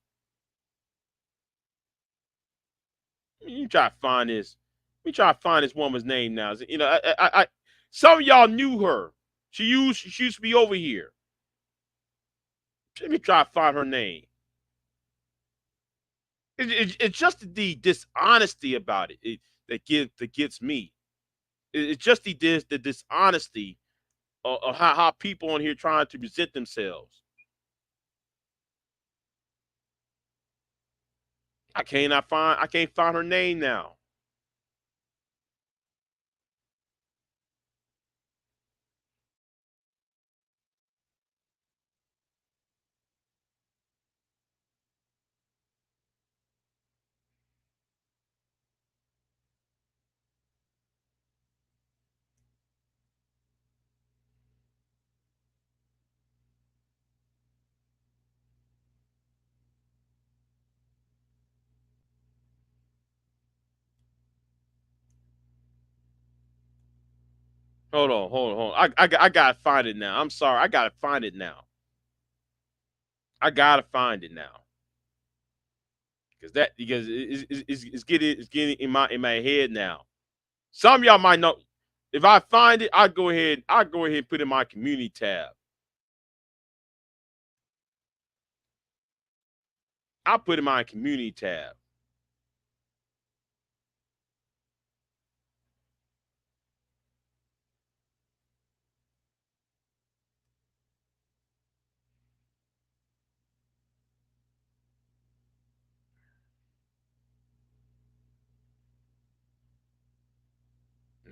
You try to find this. We try to find this woman's name now. You know, some of y'all knew her. She used to be over here. Let me try to find her name. It's just the dishonesty about it, that gets me. It's just the dishonesty of how people on here trying to present themselves. I can't find her name now. Hold on. I gotta find it now. I'm sorry, I gotta find it now. I gotta find it now because it's getting in my head now. Some of y'all might know. If I find it, I'll go ahead and put it in my community tab. I'll put it in my community tab.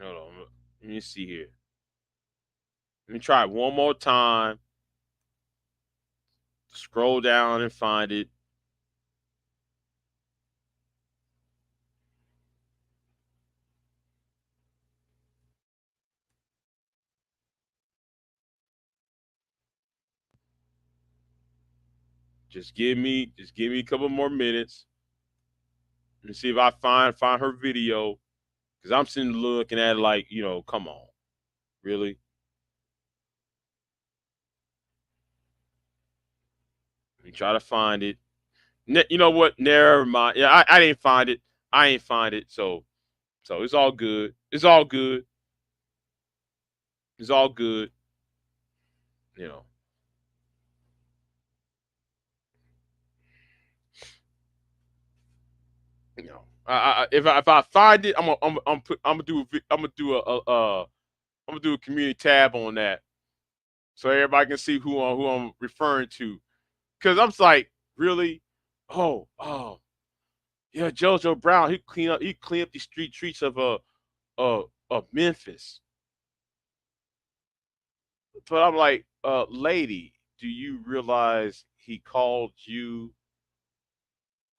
Hold on. Let me see here. Let me try it one more time. Scroll down and find it. Just give me a couple more minutes. Let me see if I find her video. Cause I'm sitting looking at it like, come on. Really? Let me try to find it. You know what? Never mind. Yeah, I didn't find it. I ain't find it. So it's all good. It's all good. It's all good. You know. If I find it, I'm gonna do I'm gonna do a community tab on that so everybody can see who I'm referring to. Cause I'm just like, really? Oh, yeah, JoJo Brown. He clean up the streets of Memphis. But I'm like, lady, do you realize he called you?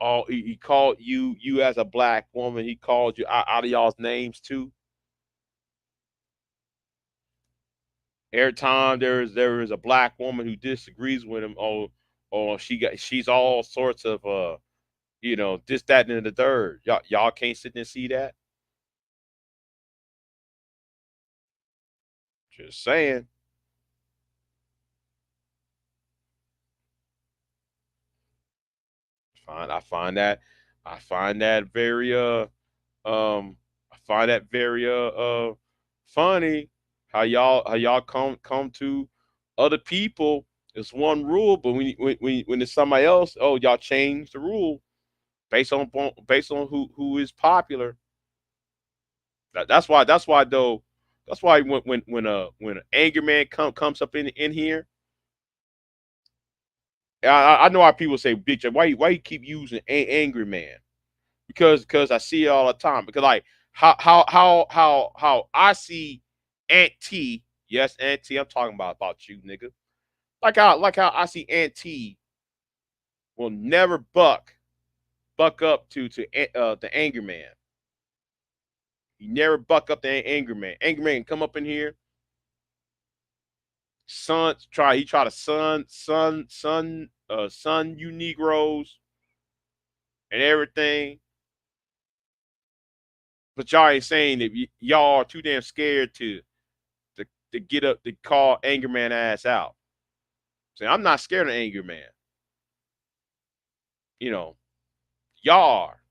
All he called you as a black woman. He called you out of y'all's names too. Every time there is a black woman who disagrees with him, or she's all sorts of this, that, and the third. Y'all can't sit and see that. Just saying. Find I find that I find that very I find that very funny how y'all come to other people. It's one rule, but when it's somebody else, oh, y'all change the rule. based on who is popular. That's why though. That's why when an angry man comes up in here, I know how people say, "Bitch, why you keep using angry man?" Because I see it all the time. Because like how I see Aunt T, yes, Aunt T, I'm talking about you, nigga. Like how I see Aunt T will never buck up to the angry man. He never buck up to angry man. Angry man come up in here, he try to son you Negroes and everything. But y'all ain't saying that y'all are too damn scared to get up to call angry man ass out. Say I'm not scared of angry man. You know, y'all are,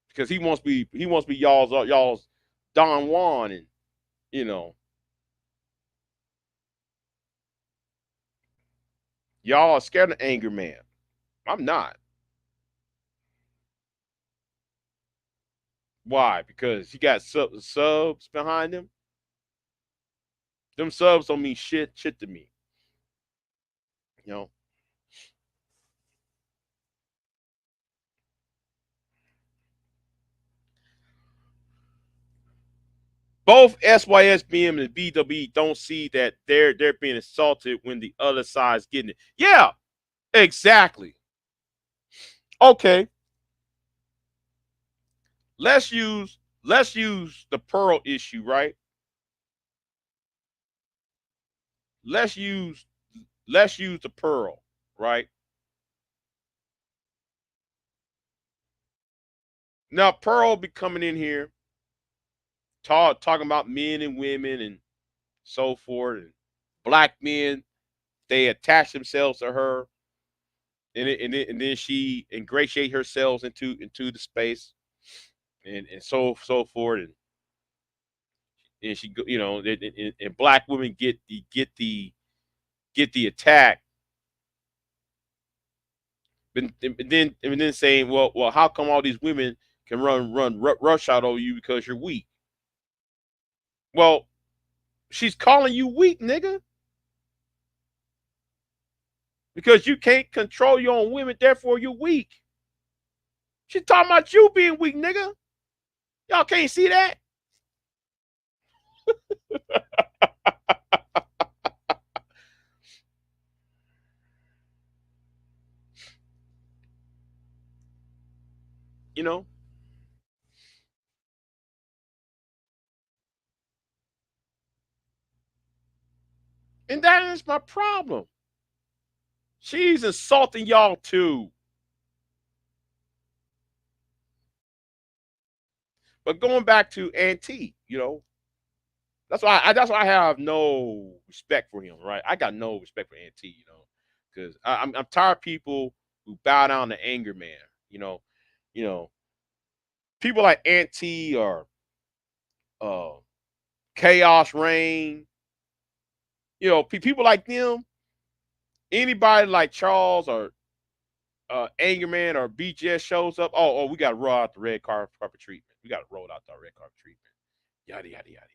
because he wants to be y'all's Don Juan, and you know y'all are scared of angry man. I'm not. Why? Because he got subs behind him. Them subs don't mean shit to me. You know, both SYSBM and BWE don't see that they're being assaulted when the other side's getting it. Yeah, exactly. Okay, let's use the Pearl issue, right? Let's use let's use the Pearl, right? Now Pearl be coming in here talking about men and women and so forth, and black men, they attach themselves to her, and then she ingratiate herself into the space, and so forth, and she and black women get the attack, and then saying, well, how come all these women can rush out over you because you're weak? Well, she's calling you weak, nigga, because you can't control your own women, therefore you're weak. She's talking about you being weak, nigga. Y'all can't see that, you know. And that is my problem. She's insulting y'all too. But going back to Auntie, that's why I have no respect for him, right? I got no respect for Auntie, because I'm tired of people who bow down to anger man. You know, you know, people like Auntie or uh, Chaos Rain. People like them. Anybody like Charles or Anger Man or BGS shows up. Oh, we got to roll out the red carpet treatment. We got to roll out the red carpet treatment. Yada yada yada yada.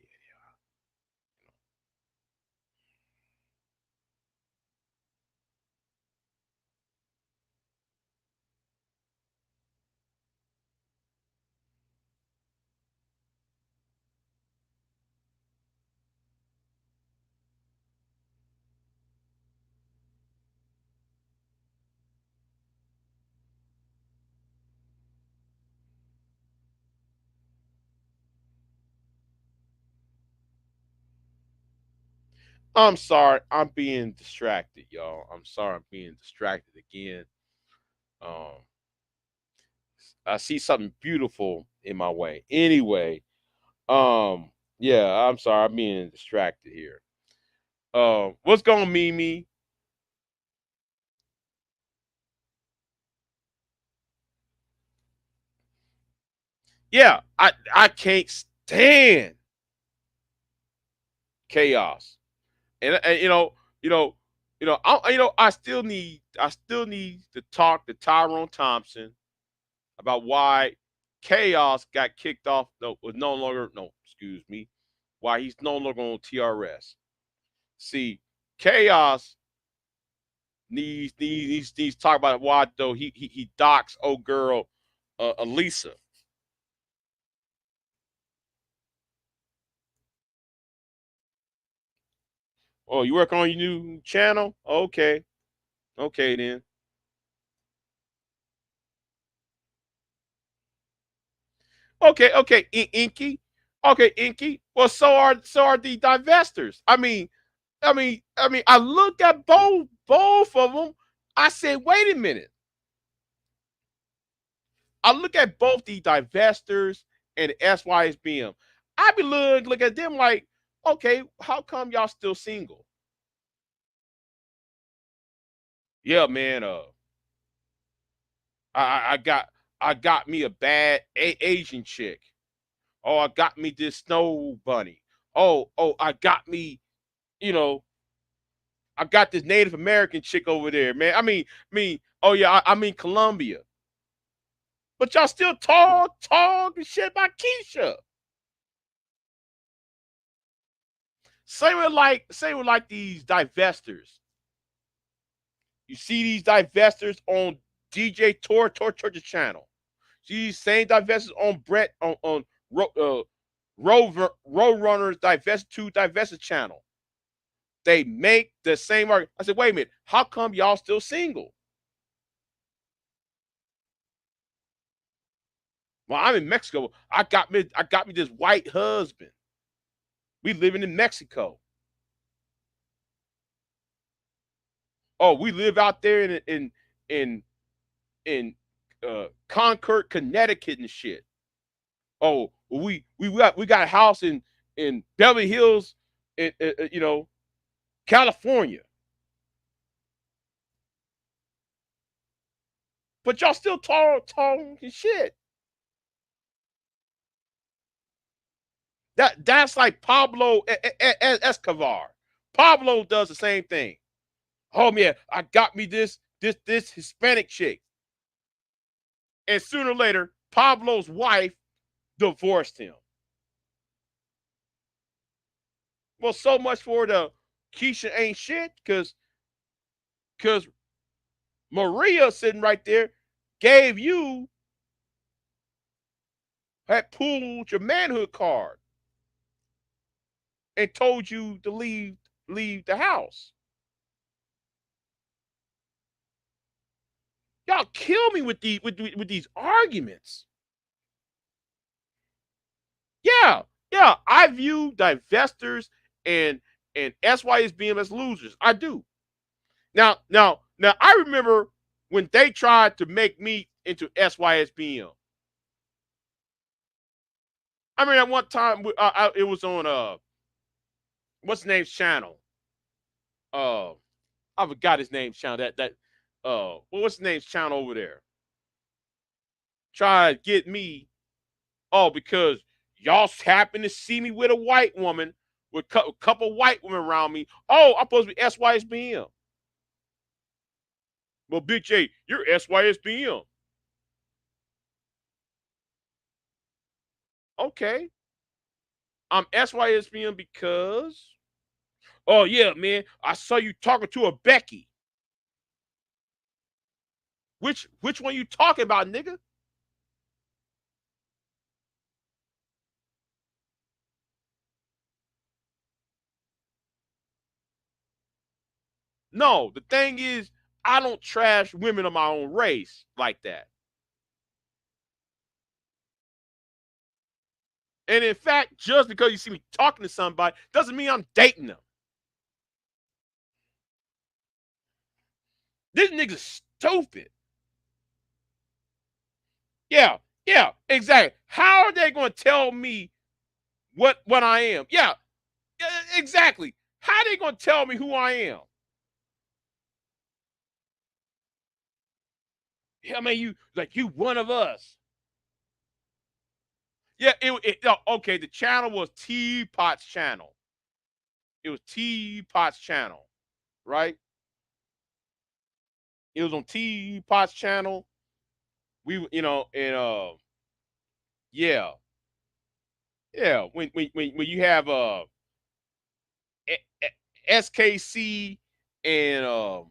I'm sorry. I'm being distracted, y'all. I'm sorry. I'm being distracted again. Um, I see something beautiful in my way. Anyway, yeah. I'm sorry. I'm being distracted here. What's going, on, Mimi? Yeah, I can't stand chaos, and you know, I still need to talk to Tyrone Thompson about why Chaos got kicked off. No, was no longer. No, excuse me. Why he's no longer on TRS. See, Chaos needs to talk about why though he docks old girl Elisa. Oh, you work on your new channel? Okay, okay then. Okay, okay, Inky. Okay, Inky. Well, so are the divestors. I looked at both of them. I said, wait a minute. I look at both the divestors and the SYSBM. I be look at them like, okay, how come y'all still single? Yeah, man. I got me a bad Asian chick. Oh, I got me this snow bunny. Oh, I got me, you know, I got this Native American chick over there, man. Oh yeah, I mean Colombia. But y'all still talk and shit about Keisha. Same with like these divestors. You see these divestors on DJ Torch's channel. See these same divestors on Brett on Roadrunners Divest 2 Divested channel. They make the same argument. I said, wait a minute, how come y'all still single? Well, I'm in Mexico. I got me this white husband. We living in Mexico. Oh, we live out there in in Concord, Connecticut and shit. Oh, we got a house in Beverly Hills, California. But y'all still talking shit. That's like Pablo Escobar. Pablo does the same thing. Oh man, I got me this Hispanic chick, and sooner or later, Pablo's wife divorced him. Well, so much for the Keisha ain't shit, because Maria sitting right there gave you had pulled your manhood card and told you to leave the house. Y'all kill me with these arguments. Yeah, yeah. I view divestors and SYSBM as losers. I do. Now. I remember when they tried to make me into SYSBM. I mean, at one time it was on what's the name's channel? Uh, I forgot his name's channel. What's the name's channel over there? Try to get me. Oh, because y'all happen to see me with a white woman with a couple white women around me. Oh, I'm supposed to be SYSBM. Well, Big J, you're SYSBM. Okay, I'm SYSBM because. Oh yeah, man, I saw you talking to a Becky. Which one you talking about, nigga? No, the thing is, I don't trash women of my own race like that. And in fact, just because you see me talking to somebody doesn't mean I'm dating them. This nigga's stupid. Yeah, yeah, exactly. How are they going to tell me what I am? Yeah, exactly. How are they going to tell me who I am? Yeah, I mean, you one of us. Yeah, okay. The channel was Teapot's channel. It was Teapot's channel, right? It was on T Pot's channel. We, and yeah, yeah. When you have SKC and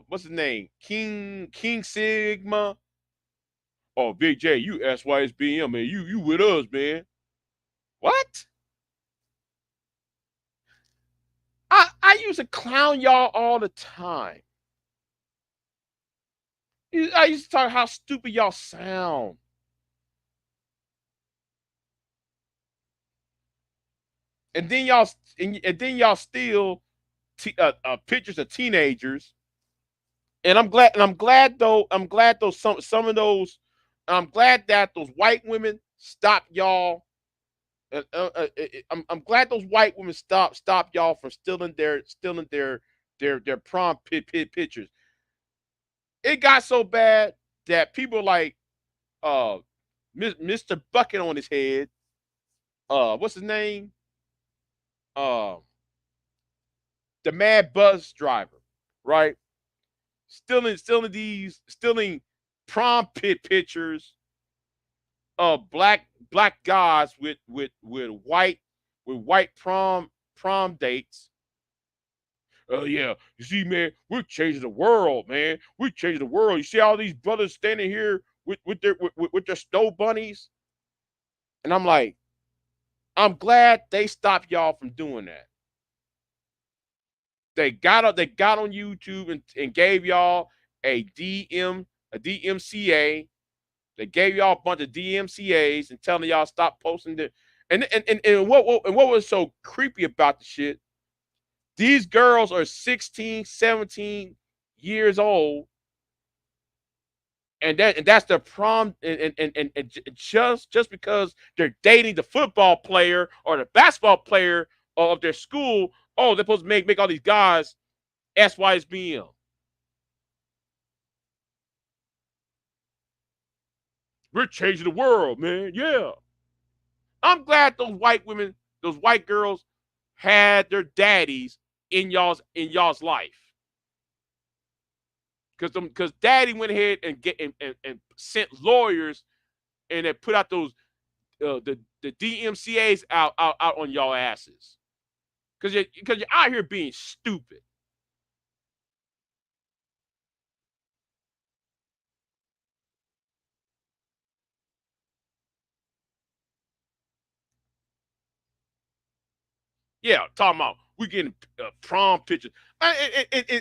what's his name? King Sigma. Oh, Big J, you SYSBM, man. You with us, man. What? I used to clown y'all all the time. I used to talk how stupid y'all sound. And then y'all steal pictures of teenagers. And I'm glad though. Some of those. I'm glad that those white women stopped y'all. I'm glad those white women stop y'all from stealing their prom pictures. It got so bad that people like uh Mr. Bucket on his head. What's his name? Uh, the mad bus driver, right? Stealing prom pictures of black guys with white prom dates. Oh yeah, you see, man, we're changing the world, man. We're changing the world. You see all these brothers standing here with their snow bunnies, and I'm like, I'm glad they stopped y'all from doing that. They got on YouTube and gave y'all a DMCA. They gave y'all a bunch of DMCAs and telling y'all stop posting the and what was so creepy about the shit? These girls are 16, 17 years old, and that's their prom, and just because they're dating the football player or the basketball player of their school, oh, they're supposed to make all these guys SYSBM. We're changing the world, man. Yeah. I'm glad those white girls had their daddies in y'all's life. Because daddy went ahead and sent lawyers and they put out those the DMCA's out on y'all asses. Because you're out here being stupid. Yeah, talking about we getting prom pictures.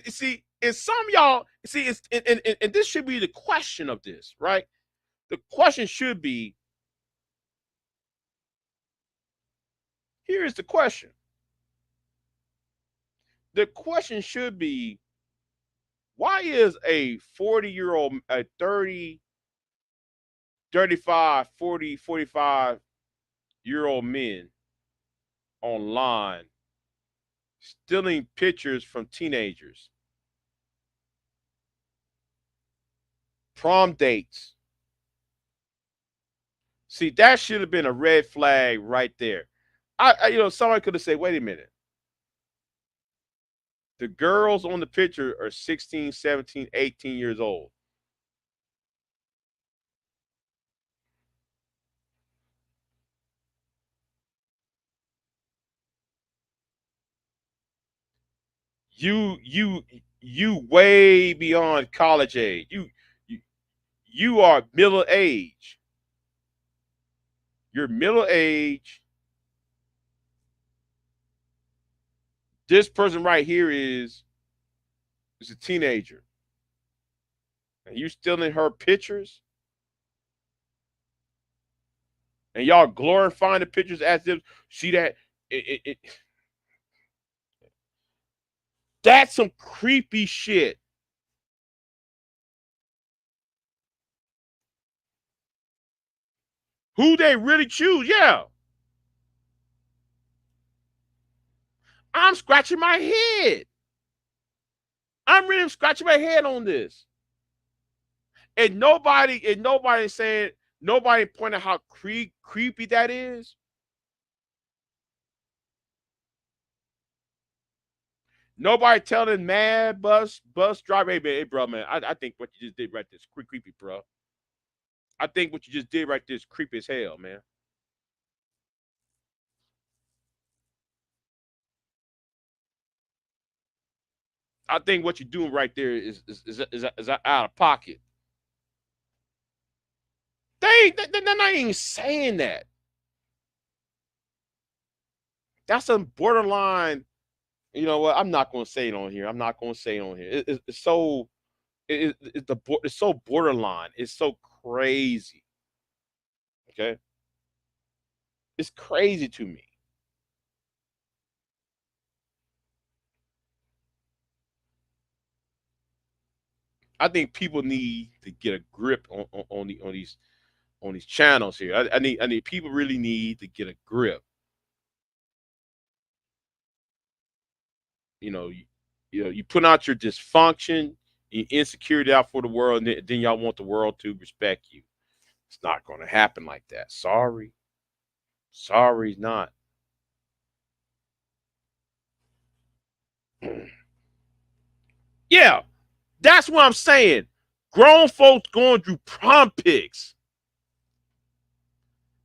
See, and some of y'all see it's and this should be the question of this, right? The question should be, here is the question. The question should be, why is a 40-year-old, a 30, 35, 40, 45-year old men online stealing pictures from teenagers, prom dates? See, that should have been a red flag right there. Somebody could have said, wait a minute. The girls on the picture are 16, 17, 18 years old. You way beyond college age. You, you are middle age. You're middle age. This person right here is a teenager. And you stealing her pictures, and y'all glorifying the pictures as if see that that's some creepy shit. Who they really choose? Yeah. I'm scratching my head. I'm really scratching my head on this. And nobody saying, nobody pointing out how creepy that is. Nobody telling mad bus driver, hey bro, man, I think what you just did right there is creepy, bro. I think what you just did right there is creepy as hell, man. I think what you're doing right there is out of pocket. They're not even saying that. That's a borderline. You know what? I'm not going to say it on here. I'm not going to say it on here. It's so it's so borderline. It's so crazy. Okay, it's crazy to me. I think people need to get a grip on these channels here. I need people really need to get a grip. You know, you put out your dysfunction, your insecurity out for the world, and then y'all want the world to respect you. It's not going to happen like that. Sorry, sorry, not. Yeah, that's what I'm saying. Grown folks going through prom pics,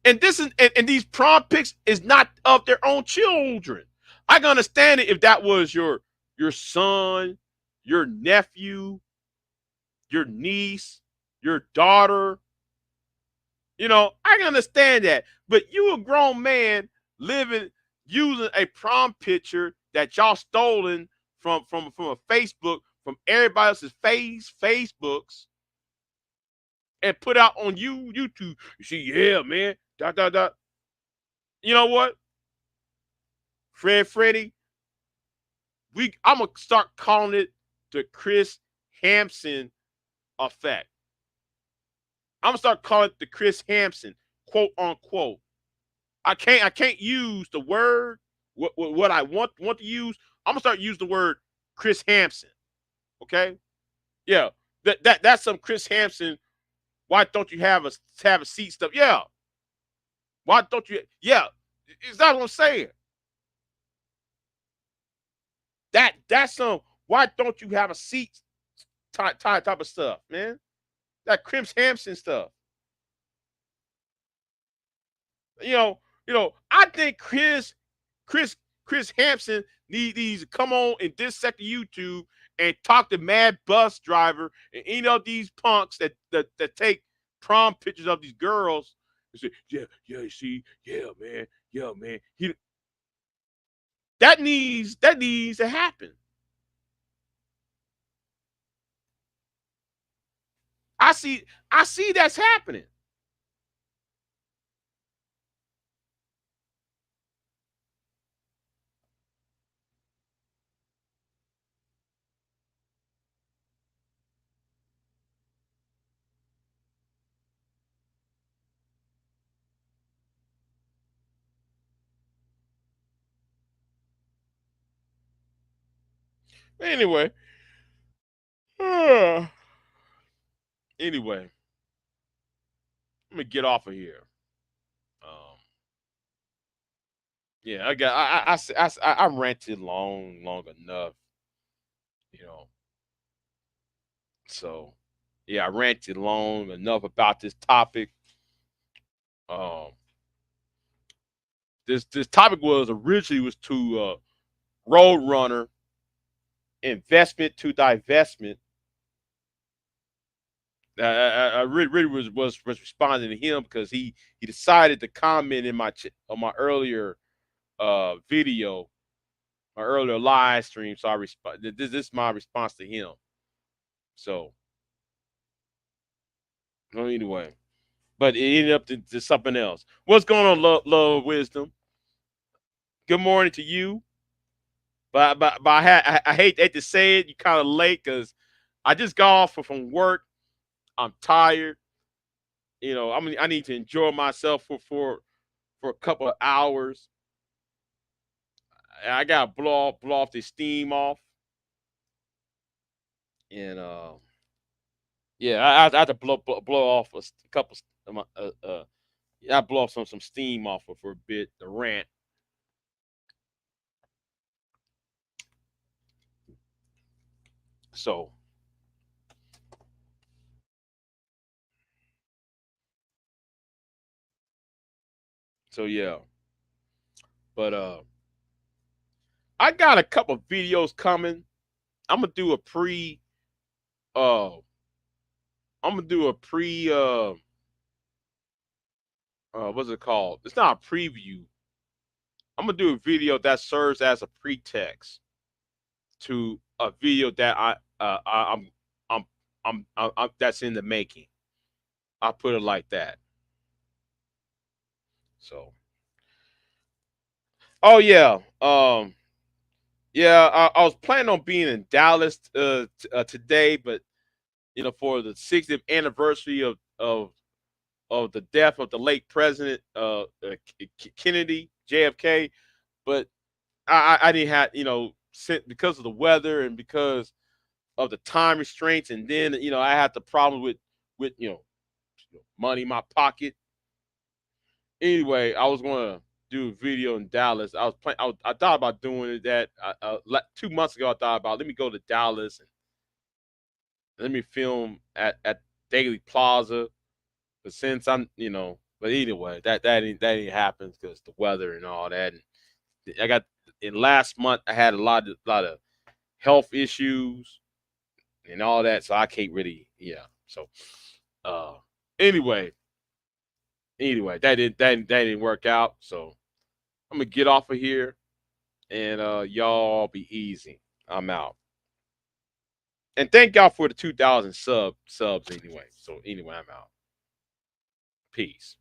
and this is and these prom pics is not of their own children. I can understand it if that was your son, your nephew, your niece, your daughter. You know, I can understand that. But you a grown man living using a prom picture that y'all stolen from a Facebook from everybody else's Facebooks and put out on YouTube. You see, yeah, man. Dot dot dot. You know what? Freddie, I'm gonna start calling it the Chris Hampson effect. I'm gonna start calling it the Chris Hampson, quote unquote. I can't use the word what I want to use. I'm gonna start using the word Chris Hampson. Okay, yeah, that's some Chris Hampson. Why don't you have a seat stuff? Yeah, why don't you? Yeah, is that what I'm saying? That's some. Why don't you have a seat type of stuff, man? That Chris Hampson stuff. You know, I think Chris Chris Hampson needs to come on and dissect YouTube and talk to Mad Bus Driver and any of these punks that take prom pictures of these girls and say, yeah, you see, yeah, man. That needs to happen. I see that's happening. Anyway, anyway, let me get off of here. Um, Yeah, I got I ranted long enough, you know. So yeah, I ranted long enough about this topic. Um, this topic was originally was to Roadrunner investment to divestment. I really was responding to him because he decided to comment in on my earlier video, my earlier live stream. So I respond. This is my response to him. So well, anyway. But it ended up to something else. What's going on, love wisdom? Good morning to you. But I hate to say it. You kind of late because I just got off from work. I'm tired. You know, I need to enjoy myself for a couple of hours. I gotta blow off the steam off, and yeah, I have to blow off a couple. Yeah, I blow off some steam off for a bit. The rant. So yeah. But I got a couple videos coming. I'm gonna do a pre uh I'm gonna do a pre what's it called? It's not a preview. I'm gonna do a video that serves as a pretext to a video that I'm I'm that's in the making. I'll put it like that. So oh yeah. Yeah, I was planning on being in Dallas today, but for the 60th anniversary of the death of the late president Kennedy, JFK. But I didn't have because of the weather and because of the time restraints, and then I had the problem with money in my pocket. Anyway, I was gonna do a video in Dallas. I was planning. I thought about doing that 2 months ago. I thought about let me go to Dallas and let me film at Daily Plaza. But since but anyway, that ain't happens because the weather and all that. And I got in last month I had a lot of health issues and all that, so I can't really So uh anyway, that didn't work out. So I'm gonna get off of here and y'all be easy. I'm out. And thank y'all for the 2,000 subs anyway. So anyway, I'm out. Peace.